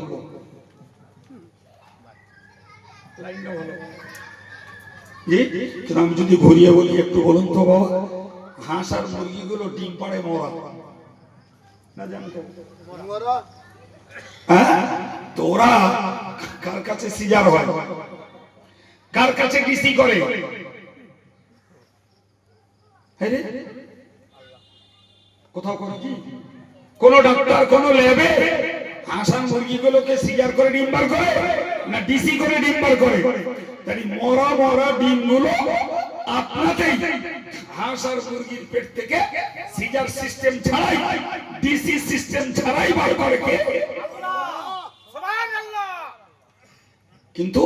আমি যদি ঘুরিয়ে বলি একটু বলুন তো বাবা, হাঁস আর মুরগিগুলো ডিম পাড়ে মরা না জানতো? তো ওরা কার কাছে সিজার হয়, কার কাছে ডিসি করে? কোথাও করে কি কোন ডাক্তার কোন ল্যাবে হাঁস আর মুরগিগুলোকে সিজার করে ডিম বার করে না ডিসি করে ডিম বার করে? তাই মরা মরা ডিমগুলো আপনাতেই হাঁস আর মুরগির পেট থেকে সিজার সিস্টেম ছাড়াই ডিসি সিস্টেম ছাড়াই বার করে কে? সুবহানাল্লাহ। কিন্তু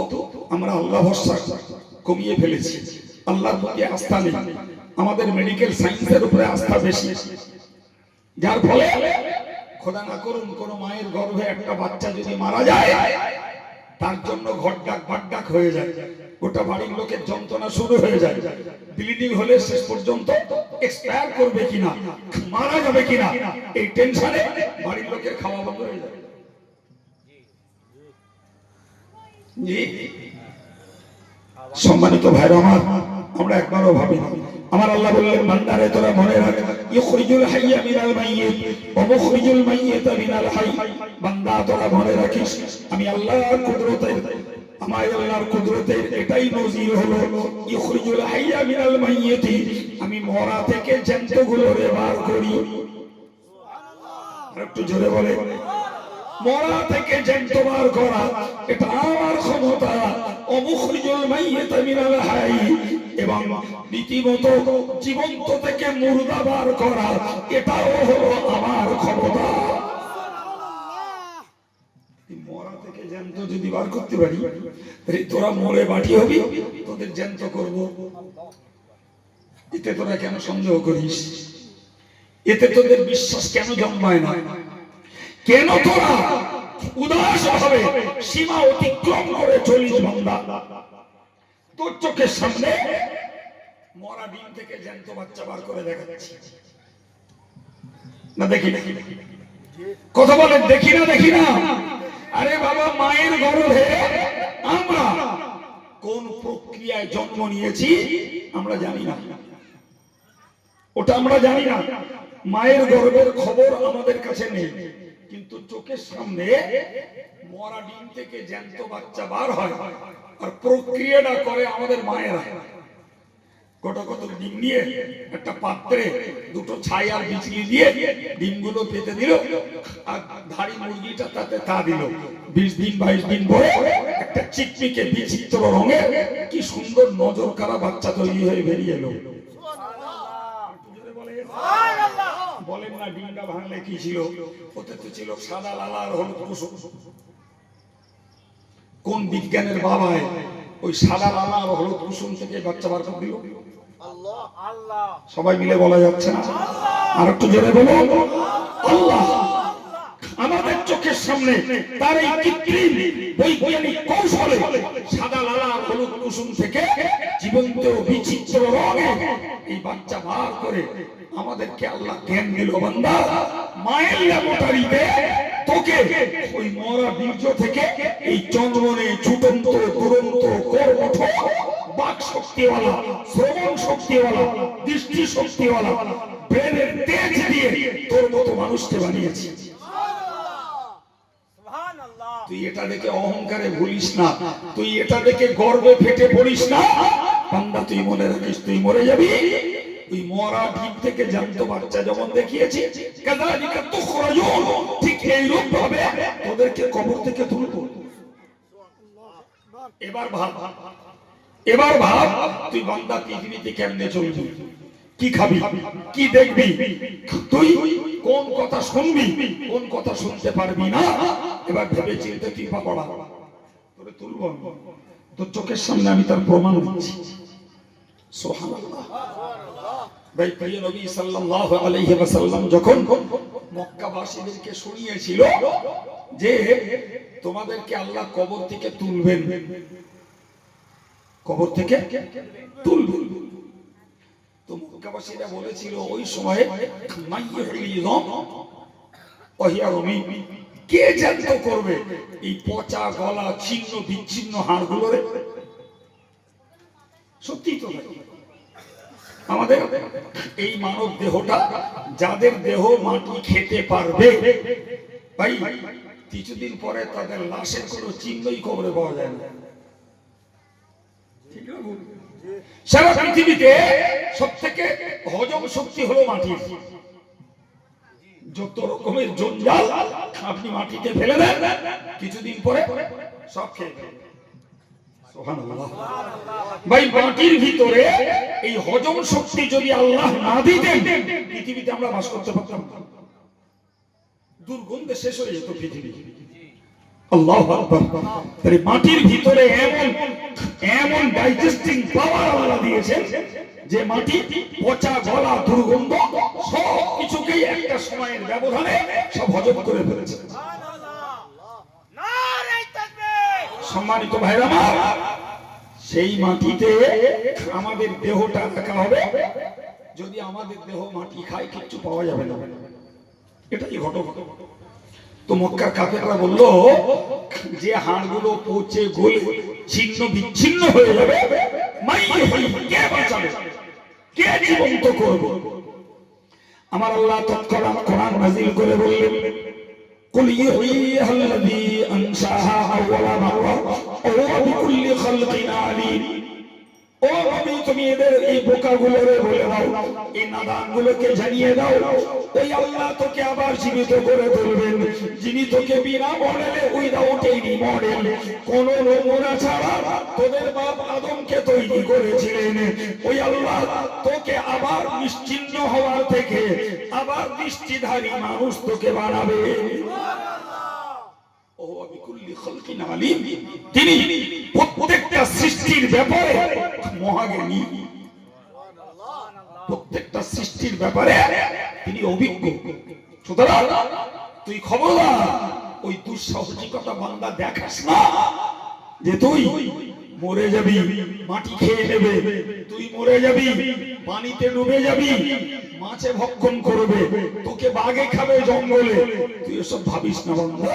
আমরা আল্লাহ ভরসা কমিয়ে ফেলেছি, আল্লাহর প্রতি আস্থা নেই, আমাদের মেডিকেল সায়েন্সের উপরে আস্থা বেশি, যার ফলে খোদা না করুন কোন মায়ের গর্ভে একটা বাচ্চা যদি মারা যায় তার জন্য ঘটডাক ভাটডাক হয়ে যায়, গোটা বাড়ির লোকের যন্ত্রণা শুরু হয়ে যায়, ব্লিডিং হলে শেষ পর্যন্ত এক্সপায়ার করবে কিনা, মারা যাবে কিনা, এই টেনশনে বাড়ির লোকের খাওয়া বন্ধ হয়ে যায়। জি সম্মানিত ভাইরা আমার, আমরা একবারও ভাবি না। আমার আল্লাহ বললেন বান্দারে তোরা মনে রাখ, ইখরিজুল হাইয়া মিনাল মাইয়িত ওয়া মুখরিজুল মাইয়িতা মিনাল হাই। বান্দা তোরা মনে রাখিস আমি আল্লাহর কুদরতের, আমার আল্লাহর কুদরতের এটাই নজির হলো ইখরিজুল হাইয়া মিনাল মাইয়িতি, আমি মরা থেকে জ্যান্তগুলোরে বার করি। সুবহানাল্লাহ। একটু জোরে বলে, মরা থেকে জ্যান্ত বার করা এটা আমার ক্ষমতা। অমুখরিজুল মাইয়িতা মিনাল হাই, এবং রীতিমতো জীবন্ত থেকে মুর্দা বার করা এটাও হলো আমার ক্ষমতা। মরা থেকে জ্যান্ত যদি বার করতে পারি তাহলে তোরা মরে বাটি হবি, তোদের জ্যান্ত করব। এতে তোরা কেন সন্দেহ করিস? এতে তোদের বিশ্বাস কেন জন্মায় না? কেন তোরা উদাস ভাবে সীমা অতিক্রম করে চলিস? বান্দা তোর চোখের সামনে মরা ডিম থেকে জ্যান্ত বাচ্চা বার করে দেখাচ্ছি না, দেখি দেখি কথা বলেন, দেখি না দেখি না? আরে বাবা, মায়ের গর্ভে আমরা কোন প্রক্রিয়ায় জন্ম নিয়েছি আমরা জানি না, ওটা আমরা জানি না। মায়ের গর্ভের খবর আমাদের কাছে নেই, কিন্তু চোখের সামনে মরা ডিম থেকে জ্যান্ত বাচ্চা বার হয়, আর প্রক্রিয়াটা করে আমাদের মায়েরা। গোটা কত ডিম নিয়ে একটা পাত্রে দুটো ছাই আর বিচলি দিয়ে ডিমগুলো পেতে দিল, আর ধাড়ি মুরগিটা তাতে তা দিল। 20 দিন 22 দিন পরে একটা চিকচিকে বিচিত্র রঙের কি সুন্দর নজর কারা বাচ্চা তৈরি হয়ে বেরিয়ে এলো। বলেন না ডিমটা ভাঙলে কি ছিল? ওতে তো ছিল সাদা লালা আর হলুদ কুসুম। কোন বিজ্ঞানের বাবায় ওই সাদা লালা আর হলুদ কুসুম থেকে বাচ্চা বার করে দিল? আল্লাহ। আল্লাহ। সবাই মিলে বলা যাচ্ছে না? আর একটু জোরে বলো, আল্লাহ। আমাদের চোখের সামনে তার এই কৃত্রিম বৈজ্ঞানিক কৌশলে সাদা লালা হলুদ কুসুম থেকে জীবন্ত বিচিত্র রঙে এই বাচ্চা বার করে আমাদেরকে আল্লাহ জ্ঞান দিল। বান্দা, মায়ের ল্যাবরেটরিতে তোকে ওই মরা বীর্য থেকে এই চন্দ্রনে ছুটন্ত দুরন্ত কর্মঠ বাক শক্তিওয়ালা, শ্রবণ শক্তিওয়ালা, দৃষ্টি শক্তিওয়ালা, ব্রেনের তেজ দিয়ে তোর মতো মানুষকে বানিয়েছি। তুই এটা দেখে অহংকারে ভুলিস না, তুই এটা দেখে গর্বে ফেটে পড়িস না। বান্দা তুই মনে রাখিস, তুই মরে যাবি। ওই মরা ডিম থেকে জ্যান্ত বাচ্চা যেমন দেখিয়েছি, কাযালিকা তুখরাজুন, ঠিক এইরূপ ভাবে তোদেরকে কবর থেকে তুলব। এবার ভাব তুই বান্দা পৃথিবীতে কেমনে চলবি, কি খাবি, কি দেখবি, তুই কোন কথা শুনবি, কোন কথা শুনতে পারবি না। এবার ভেবে চিন্তে তুই পড়া তোরে তুলব, তোর চোখের সামনে আমি তার প্রমাণ দিচ্ছি। সুবহানাল্লাহ। ভাই প্রিয় নবী সাল্লাল্লাহু আলাইহি ওয়াসাল্লাম যখন মক্কাবাসীদেরকে শুনিয়েছিল যে তোমাদেরকে আল্লাহ কবর থেকে তুলবেন, কবর থেকে তুলবেন, তো মক্কাবাসীরা বলেছিল ওই সময়ে কে জ্যান্ত করবে এই পচা গলা ছিন্ন বিচ্ছিন্ন হাড়গুলো? সত্যি তো আমাদের এই মানব দেহটা, যাদের দেহ মাটি খেতে পারবে ভাই, কিছুদিন পরে তাদের লাশের কোনো চিহ্নই কবরে পাওয়া যায় না। সারা পৃথিবীতে সব থেকে হজম শক্তি হলো মাটির। যত রকমের জঞ্জাল আপনি মাটিতে ফেলে দেন, কিছুদিন পরে সব খেয়ে ফেলবে। সুবহানাল্লাহ। ভাই মাটির ভিতরে এই হজম শক্তি যদি আল্লাহ না দিতেন, পৃথিবীতে আমরা বাস করতে পারতাম না, দুর্গন্ধে শেষ হয়ে যেত পৃথিবী। আল্লাহু আকবার। তাই মাটির ভিতরে এমন ডাইজেস্টিং পাওয়ার আল্লাহ দিয়েছেন যে মাটি পচা গলা দুর্গন্ধ সব কিছুকেই একটা সময়ের ব্যবধানে সব হজম করে ফেলেছে। সম্মানিত ভাইরা আমার, সেই মাটিতে আমাদের দেহটা রাখা হবে। যদি আমাদের দেহ মাটি খায় কিচ্ছু পাওয়া যাবে না, এটাই ঘটনা। তো মক্কার কাফেররা বলল যে হাড়গুলো পচে গলে ছিন্ন বিচ্ছিন্ন হয়ে যাবে, কে বাঁচাবে, কে জীবন্ত করবে? আমার আল্লাহ তৎক্ষণাৎ কোরআন নাযিল করে বললেন, কুল ইউহ্যিহাল্লাযী আনশাহা আওয়ালা মাররা ওয়া হুয়া বিকুল্লি খালকিন আলীম। ও নবী, তুমি এদের এই বোকাগুলোরে বলে দাও, এই নাদানগুলোকে জানিয়ে দাও, ওই আল্লাহ তোকে আবার জীবিত করে তুলবেন, যিনি তোকে বিনা মডেলে উইদাউট এনি মডেল কোন নমুনা ছাড়া তোদের বাপ আদমকে তৈরি করেছিলেন। ওই আল্লাহ তোকে আবার নিশ্চিহ্ন হওয়ার থেকে আবার দৃষ্টিধারী মানুষ তোকে বানাবে। তিনি প্রত্যেকটা সৃষ্টির ব্যাপারে মহাজ্ঞানী, প্রত্যেকটা সৃষ্টির ব্যাপারে তিনি অভিজ্ঞ। সুতরাং তুই খবরদার ওই দুঃসাহসিকতা বান্দা দেখাস না যে তুই মরে যাবি, মাটি খেয়ে নেবে, তুই মরে যাবি, পানিতে ডুবে যাবি, মাছে ভক্ষণ করবে, তোকে বাঘে খাবে জঙ্গলে। তুই এসব ভাবিস না বান্দা।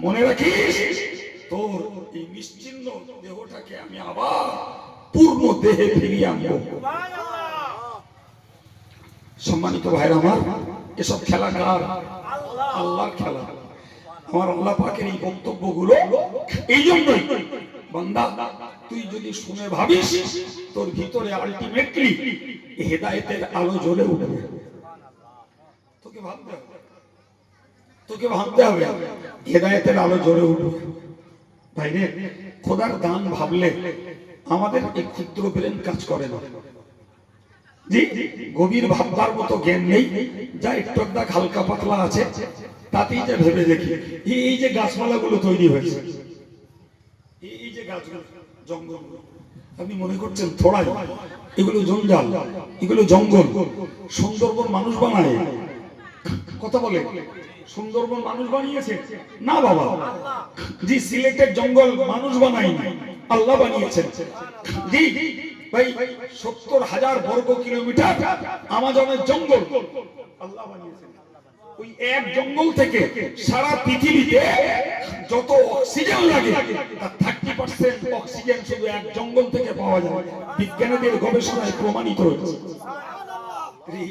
মনে রাখিস, তোর এই নিশ্চিহ্ন দেহটাকে আমি আবার পূর্ণ দেহে ফিরিয়ে আনবো। সম্মানিত ভাইরা আমার, এসব খেলা কার? আল্লাহর খেলা। আমার আল্লাহ পাকের এই বক্তব্যগুলো এই জন্যই, বান্দা তুই যদি শুনে ভাবিস, তোর ভিতরে আলটিমেটলি হেদায়েতের আলো জ্বলে উঠবে। তোকে ভাবতে হবে, তোকে ভাবতে হবে হেদায়েতের আলো জ্বলে উঠবে। ভাইরে, খোদার দান ভাবলে আমাদের এই ক্ষুদ্র ব্রেন কাজ করে না। জি, গভীর ভাববার মতো জ্ঞান নেই, যা একটু হালকা পাতলা আছে তাতেই যে ভেবে দেখি এই যে গাছপালাগুলো তৈরি হয়েছে, এই যে গাছগুলো, জঙ্গলগুলো, আপনি মনে করছেন থোড়াই? এগুলো জঞ্জাল, এগুলো জঙ্গল। সুন্দরবন মানুষ বানায়? কথা বলে সুন্দরবন মানুষ বানিয়েছে? না বাবা। জি, সিলেটের জঙ্গল মানুষ বানায়নি, আল্লাহ বানিয়েছেন। জি ভাই, 70,000 বর্গ কিলোমিটার আমাজনের জঙ্গল আল্লাহ বানিয়েছেন। ওই এক জঙ্গল থেকে সারা পৃথিবীতে যত অক্সিজেন লাগে তার 30% অক্সিজেন শুধু এক জঙ্গল থেকে পাওয়া যায়। বিজ্ঞানীদের গবেষণায় প্রমাণিত হয়েছে।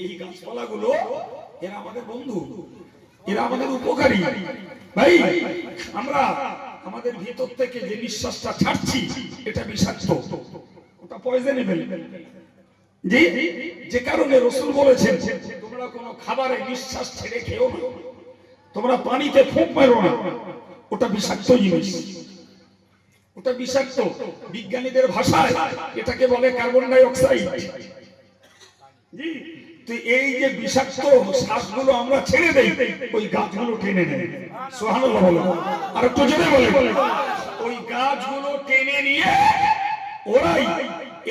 এই গাছপালাগুলো এরা আমাদের বন্ধু, এরা আমাদের উপকারী। ভাই, আমরা আমাদের ভিতর থেকে যে নিঃশ্বাসটা ছাড়ছি এটা বিষাক্ত, ওটা পয়জনেবল। জি, যে কারণে রাসূল বলেছেন তোমরা কোনো খাবারে নিঃশ্বাস ছেড়ে খেও না, তোমরা পানিতে ফুঁক মারো না, ওটা বিষাক্ত জিনিস, ওটা বিষাক্ত। বিজ্ঞানীদের ভাষায় এটাকে বলে কার্বন ডাই অক্সাইড। জি, তো এই যে বিষাক্ত শ্বাসগুলো আমরা ছেড়ে দেই, ওই গাছগুলো টেনে নেয়। সুবহানাল্লাহ বলে, আর একটু জোরে বলে, ওই গাছগুলো টেনে নিয়ে ওরাই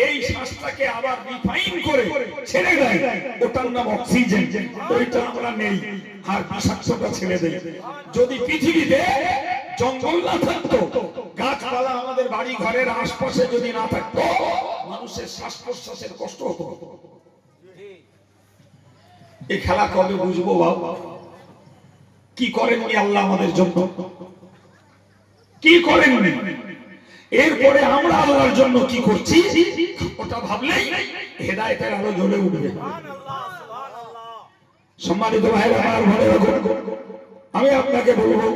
এই শ্বাসটাকে আবার রিফাইন করে ছেড়ে দেয়, ওটার নাম অক্সিজেন। ওইটা আমরা নেই আর বিষাক্তটা ছেড়ে দেই। যদি পৃথিবীতে জঙ্গল না থাকতো, গাছপালা আমাদের বাড়ি ঘরের আশপাশে যদি না থাকতো, মানুষের শ্বাস প্রশ্বাসের কষ্ট হতো। এই খেলা কবে বুঝবো বাবা? কি করেননি আল্লাহ আমাদের জন্য, কি করেননি? এরপরে আমরা আল্লাহর জন্য কি করছি ওটা ভাবলেই হেদায়েতের আলো জ্বলে উঠবে। সম্মানিত ভাইরা আমার, মনে রাখুন, আমি আপনাকে বলবো,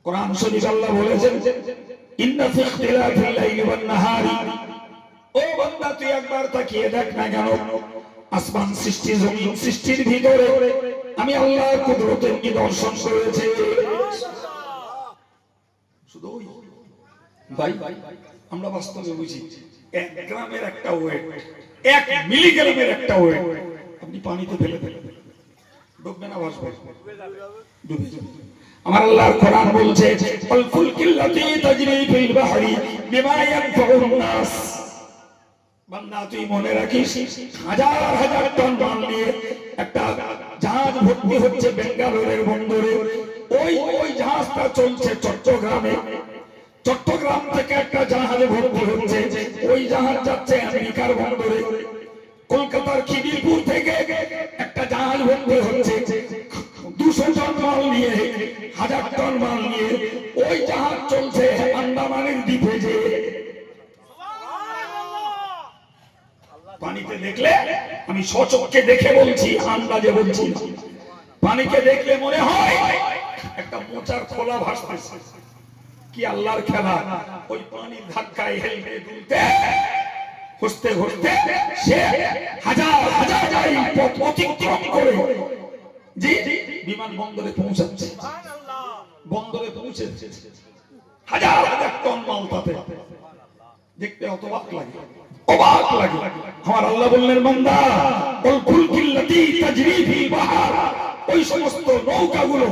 কোরআন শরীফ আল্লাহ বলেছেন ইন্না ফি ইখতিলাফিল লাইলি ওয়ান নাহারি। ও বান্দা, তুই একবার তাকিয়ে দেখ না কেন, আসমান সৃষ্টি জমিন সৃষ্টির ভিতরে আমি আল্লাহর কুদরতের নিদর্শন করেছি। শুধু ওই ভাই আমরা বাস্তবে বুঝি 1 গ্রামের একটা ওয়েট 1 মিলিগ্রামের একটা ওয়েট আপনি পানিতে ফেলে দেবেন, ডুববে না ভাসবে? ডুবে যাবে। আমার আল্লাহর কোরআন বলছে আল ফুলকিল্লাতী তাজরি ফিল বাহরি বিমা ইয়ানফাউন নাস। বান্দা তুই মনে রাখিস, হাজার হাজার টন মাল নিয়ে একটা জাহাজ ভর্তি হচ্ছে বেঙ্গালোরের বন্দরে। ওই জাহাজটা চলছে চট্টগ্রামে। চট্টগ্রাম থেকে একটা জাহাজে ভর্তি হচ্ছে, ওই জাহাজ যাচ্ছে আমেরিকার বন্দরে। কলকাতার খিদিরপুর থেকে একটা জাহাজ ভর্তি হচ্ছে 200 টন মাল নিয়ে, 1000 টন মাল নিয়ে। ওই জাহাজ চলছে আন্দামানের দ্বীপে। যে পানিতে দেখলে, আমি সচক্ষে দেখে বলছি, আন্দাজে বলছি না, পানিকে দেখলে মনে হয় একটা মোচার খোলা ভাসতেছে। কি আল্লাহর খেলা! ওই পানির ধাক্কায় হেলতে দুলতে ঘুরতে ঘুরতে সে হাজার হাজার মাইল পথ অতিক্রম করে জি বিমানবন্দরে পৌঁছাচ্ছে। বন্দরে পৌঁছেছে, হাজার হাজার টন মাল তাতে। দেখতে অবাক লাগে, অবাক লাগে। আমার আল্লাহ বললেন বান্দা ওয়াল ফুলকিল্লাতী তাজরি ফিল বাহর, ওই সমস্ত নৌকাগুলো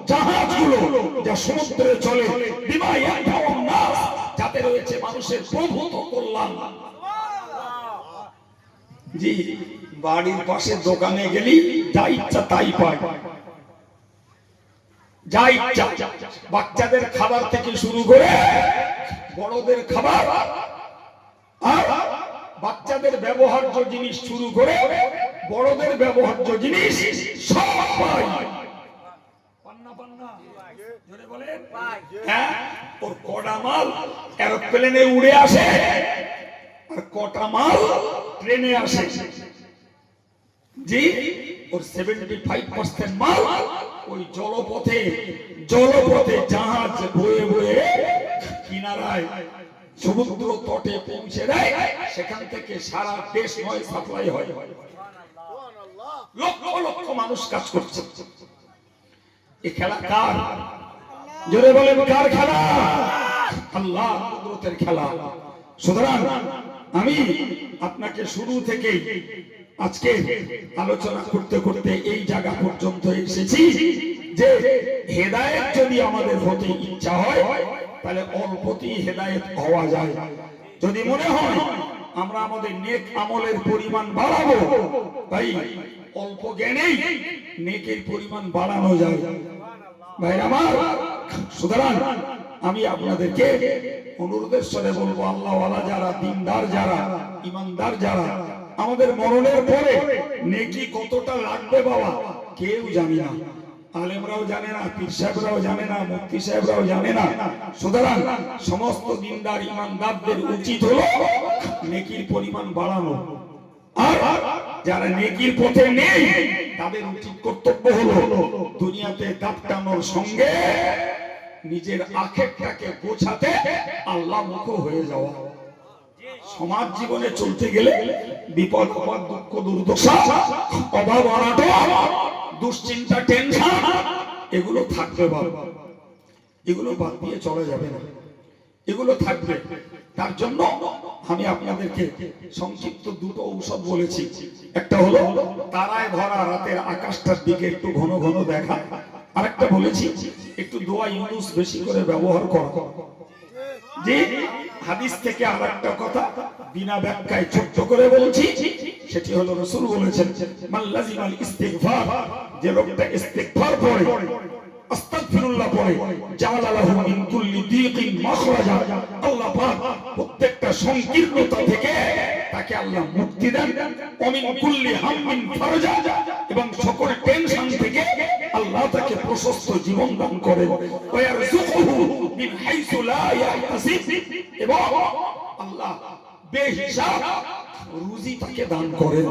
জাহাজগুলো যা সমুদ্রে চলে, বিমা ইয়ানফাউন নাস, যাতে রয়েছে মানুষের প্রভূত কল্যাণ। জি বাড়ির পাশে দোকানে গেলি যা ইচ্ছা তাই পায়, যা ইচ্ছা। বাচ্চাদের খাবার থেকে শুরু করে বড়দের খাবার, আর বাচ্চাদের ব্যবহার্য জিনিস শুরু করে বড়দের ব্যবহার্য জিনিস সব পাই। পান্না পান্না জোরে বলেন। হ্যাঁ, ওর কটা মাল এরোপ্লেনে উড়ে আসে আর কটা মাল ট্রেনে আসে। জি ওর 75% মাল ওই জলপথে জাহাজ বয়ে বয়ে কিনারায় সমুদ্র তটে পৌঁছে দেয়। সেখান থেকে সারা দেশ নয় সাপ্লাই হয়, লক্ষ লক্ষ মানুষ কাজ করছে। এই খেলা কার? জোরে বলেন কার খেলা? আল্লাহ কুদরতের খেলা। সুতরাং আমি আপনাকে শুরু থেকেই আজকে আলোচনা করতে করতে এই জায়গা পর্যন্ত এসেছি যে হেদায়েত যদি আমাদের হতে ইচ্ছা হয় তাহলে অল্পতেই হেদায়েত হওয়া যায়। যদি মনে হয় আমরা আমাদের নেক আমলের পরিমাণ বাড়াবো, ভাই অল্প জ্ঞানেই নেকের পরিমাণ বাড়ানো যায় ভাই আমার। সুতরাং আমি আপনাদেরকে অনুরোধের স্বরে বলবো, আল্লাহওয়ালা যারা, দিনদার যারা, ইমানদার যারা, আমাদের মরণের পরে নেকি কতটা লাগবে বাবা কেউ জানি না, আলেমরাও জানে না, পীর সাহেবরাও জানে না, মুফতি সাহেবরাও জানে না। সুতরাং সমস্ত দিনদার ইমানদারদের উচিত হলো নেকির পরিমাণ বাড়ানো। আর যারা নেকির পথে নেই তাদের উচিত কর্তব্য হলো দুনিয়াতে দাপটানোর সঙ্গে নিজের আখেরটাকে গোছাতে আল্লাহ মুখ হয়ে যাওয়া। সমাজ জীবনে চলতে গেলে বিপদ আপদ দুঃখ দুর্দশা অভাব অনাটন দুশ্চিন্তা টেনশন এগুলো থাকবে বাবা, এগুলো বাদ দিয়ে চলা যাবে না, এগুলো থাকবে। তার জন্য আমি আপনাদেরকে সংক্ষিপ্ত দুটো ঔষধ বলেছি। একটা হলো তারায় ভরা রাতের আকাশটার দিকে একটু ঘন ঘন দেখা, আর একটা বলেছি একটু দোয়া ইউনুস বেশি করে ব্যবহার করা। যে হাদিস থেকে আর একটা কথা বিনা ব্যাখ্যায় ছোট্ট করে বলছি, সেটি হলো রাসূল বলেছেন মান লাজিমাল ইস্তিগফার, যে লোকটা ইস্তিগফার পড়ে, আস্তাগফিরুল্লাহ পড়ে, জাআলা লাহু মিন কুল্লি দীকিন মাখরাজা, আল্লাহ পাক প্রত্যেকটা সংকীর্ণতা থেকে তাকে আল্লাহ মুক্তি দেন। ওয়া মিন কুল্লি হাম্মিন ফারজা, এবং সকল টেনশন থেকে আল্লাহ তাকে প্রশস্ত জীবন দান করেন। ওয়া ইয়ারযুকুহু মিন হাইসু লা ইয়াহতাসিব, এবং আল্লাহ বেহিসাব রুজি তাকে দান করেন।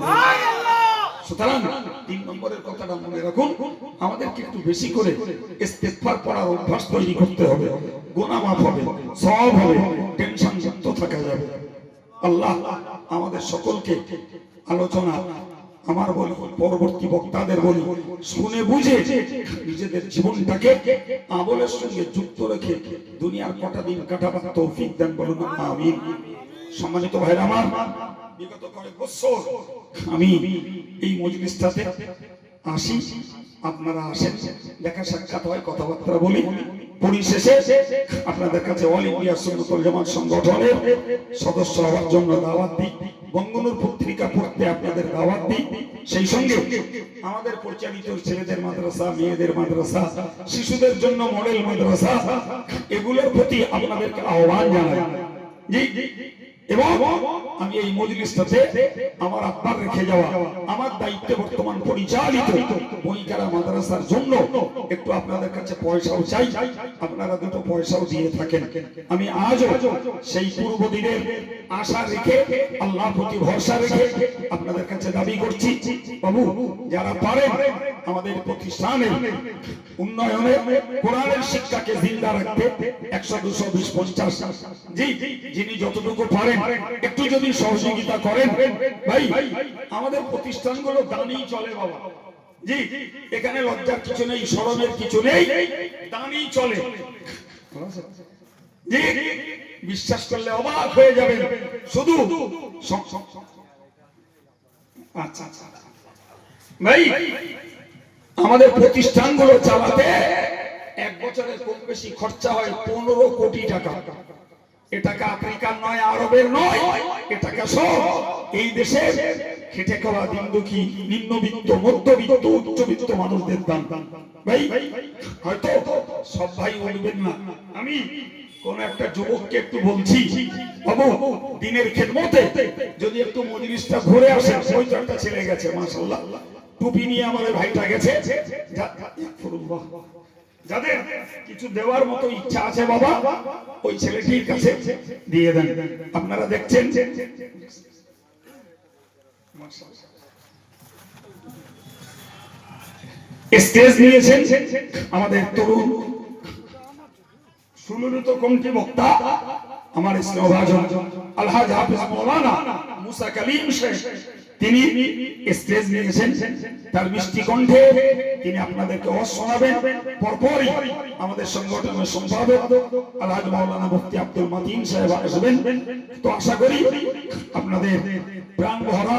সুতরাং 3 নম্বরের কথাটা মনে রাখুন, আমাদেরকে একটু বেশি করে ইস্তিগফার পড়ার অভ্যাস তৈরি করতে হবে। গুনাহ মাফ হবে, সওয়াব হবে, টেনশন মুক্ত থাকা যাবে। আল্লাহ আমাদের সকলকে আলোচনা আমার বলি, পরবর্তী বক্তাদের বলি, শুনে বুঝে নিজেদের জীবনটাকে আমলের সঙ্গে যুক্ত রেখে দুনিয়ার কটা দিন কাটাবার তৌফিক দেন, বলুন আমিন। সম্মানিত ভাইরা আমার, বিগত কয়েক বছর আমি এই মজলিসটাতে আসি, আপনারা আসেন, দেখা সাক্ষাৎ হয়, কথাবার্তা বলি, পরিশেষে আপনাদের কাছে অল ইন্ডিয়া সুন্নাতুল জামাত সংগঠনের সদস্য হওয়ার জন্য দাওয়াত দিই, বঙ্গনুর পত্রিকা পড়তে আপনাদের দাওয়াত দিই, সেই সঙ্গে আমাদের পরিচালিত ছেলেদের মাদ্রাসা, মেয়েদের মাদ্রাসা, শিশুদের জন্য মডেল মাদ্রাসা, এগুলোর প্রতি আপনাদেরকে আহ্বান জানাই। জি, এবং আমি এই মজলিসটাতে আমার আব্বার রেখে যাওয়া আমার দায়িত্বে বর্তমান পরিচালিত বইকারা মাদ্রাসার জন্য একটু আপনাদের কাছে পয়সাও চাই, আপনারা দুটো পয়সাও দিয়ে থাকেন। আমি আজও সেই পূর্ব দিনের আশা রেখে, আল্লাহর প্রতি ভরসা রেখে আপনাদের কাছে দাবি করছি, বাবু যারা পারেন আমাদের প্রতিষ্ঠানের উন্নয়নে কোরআনের শিক্ষাকে জিন্দা রাখতে 100, 200, 20, 50, জি যিনি যতটুকু পারেন একটু যদি সহযোগিতা করেন, ভাই আমাদের প্রতিষ্ঠানগুলো দানেই চলে বাবা। জি, এখানে লজ্জার কিছু নেই, শরমের কিছু নেই, দানেই চলে। জি, বিশ্বাস করলে অবাক হয়ে যাবেন। শুধু আচ্ছা আচ্ছা ভাই, আমাদের প্রতিষ্ঠানগুলো চালাতে এক বছরের কম বেশি খরচা হয় 15 কোটি টাকা। এ টাকা আফ্রিকার নয়, আরবের নয়, এ টাকা সব এই দেশে খেটে খাওয়া দিন দুঃখী, নিম্নবিত্ত, মধ্যবিত্ত, উচ্চবিত্ত মানুষদের দান। ভাই হয়তো সব ভাই বলবেন না, আমি কোন একটা যুবককে একটু বলছি, বাবু দিনের খেদমতে যদি একটু মজলিসটা ঘুরে আসে, ওই তো একটা ছেলে গেছে মাশাআল্লাহ, টুপি নিয়ে আমাদের ভাইটা গেছে, যাদের কিছু দেওয়ার মতো ইচ্ছা আছে বাবা, ওই ছেলেটির কাছে দিয়ে দেন। আপনারা দেখছেন স্টেজ নিয়েছেন আমাদের তরুণ সুললিত কণ্ঠী বক্তা, আমার স্নেহভাজন আলহাজ হাফেজ মাওলানা মুসা কালিম সাহেব, তিনি স্টেজ নিয়েছেন, তার মিষ্টি কণ্ঠে তিনি আপনাদেরকে ওয়াজ শোনাবেন। পরপরই আমাদের সংগঠনের সম্পাদক আলহাজ মাওলানা মুফতি আব্দুল মাতিন সাহেব আসবেন। তো আশা করি আপনাদের প্রাণ ভরা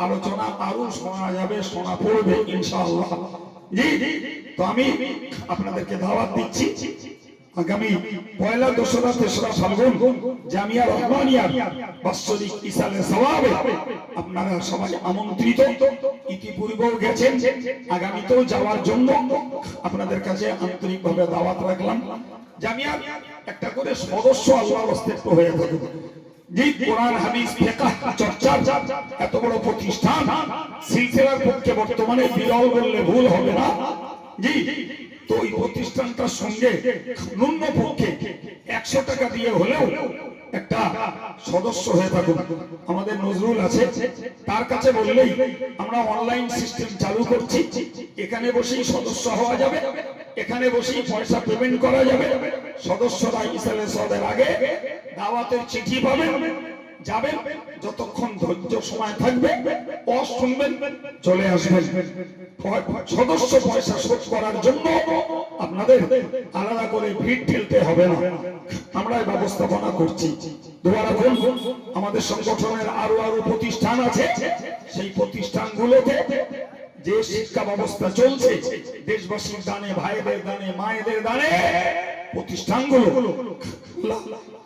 আলোচনা আরো শোনা যাবে, শোনা পড়বে ইনশাআল্লাহ। জি, তো আমি আপনাদেরকে দাওয়াত দিচ্ছি, আগামী 1লা, 2রা, 3রা ফাল্গুন জামিয়া রহমানিয়া বাৎসরিক ইসালে সওয়াবে আপনারা সবাই আমন্ত্রিত। ইতিপূর্বেও গেছেন, আগামীতেও যাওয়ার জন্য আপনাদের কাছে আন্তরিকভাবে দাওয়াত রাখলাম। জামিয়ার একটা করে সদস্য আল্লাহর অস্তিত্ব হয়ে থাকবে। যে কোরআন হাদিস ফিকহ চর্চা এত বড় প্রতিষ্ঠান, সিলসিলার পক্ষে বর্তমানে বিরল বললে ভুল হবে না। জি, তো এই প্রতিষ্ঠানটার সঙ্গে ন্যূন পক্ষে 100 টাকা দিয়ে হলেও একটা সদস্য হয়ে থাকুন। আমাদের নজরুল আছে, তার কাছে বললেই আমরা অনলাইন সিস্টেম চালু করছি, এখানে বসেই সদস্য হওয়া যাবে, এখানে বসেই পয়সা পেমেন্ট করা যাবে। সদস্যরা ইসালে সদের আগে দাওয়াতের চিঠি পাবেন, যাবেন, যতক্ষণ ধৈর্য সময় থাকবে ওয়াজ শুনবেন, চলে আসবেন। সদস্য পয়সা শোধ করার জন্য আপনাদের আলাদা করে ভিড় ঠেলতে হবে না, আমরা ব্যবস্থাপনা করছি। দোয়া রাখুন, আমাদের সংগঠনের আরো প্রতিষ্ঠান আছে, সেই প্রতিষ্ঠানগুলোতে যে শিক্ষা ব্যবস্থা চলছে, দেশবাসীর দানে, ভাইদের দানে, মায়েদের দানে, প্রতিষ্ঠানগুলো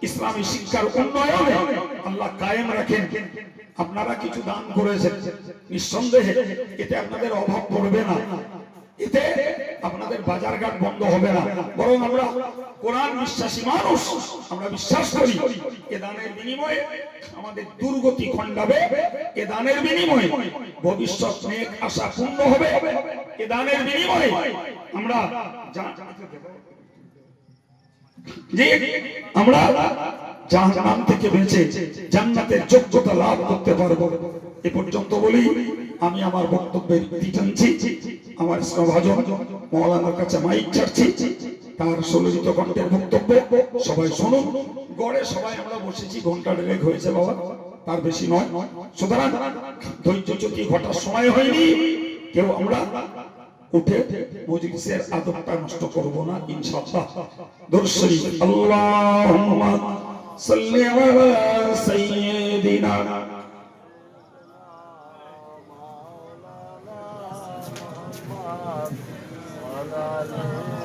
ইসলামী শিক্ষার উন্নয়নে আল্লাহ কায়েম রাখেন। আপনারা কিছু দান করেছেন, নিঃসন্দেহে এতে আপনাদের অভাব পড়বে না, এতে আপনাদের বাজারঘাট বন্ধ হবে না, বরং আমরা কোরআন বিশ্বাসী মানুষ, আমরা বিশ্বাস করি এ দানের বিনিময়ে আমাদের দুর্গতি খণ্ডাবে, এ দানের বিনিময়ে ভবিষ্যৎ নেক আশা পূর্ণ হবে, এ দানের বিনিময়ে আমরা আমরা জাহান্নাম থেকে বেঁচে জান্নাতের যোগ্যতা লাভ করতে পারবো। এ পর্যন্ত বলি আমি আমার বক্তব্যের ইতি টানছি। আমার স্নেহভাজন মাওলানার কাছে মাইক ছাড়ছি, তার সুললিত কণ্ঠের বক্তব্য সবাই শুনুন। গড়ে সবাই আমরা বসেছি, ঘন্টা 1.5 হয়েছে বাবা, তার বেশি নয়। সুতরাং ধৈর্য চ্যুতি ঘটার সময় হয়নি, কেউ আমরা উঠে মজলিসের আদবটা নষ্ট করব না ইনশাআল্লাহ। দরুদ শরীফ আল্লাহুম্মা সাল্লি আলা সাইয়্যিদিনা وعلى آله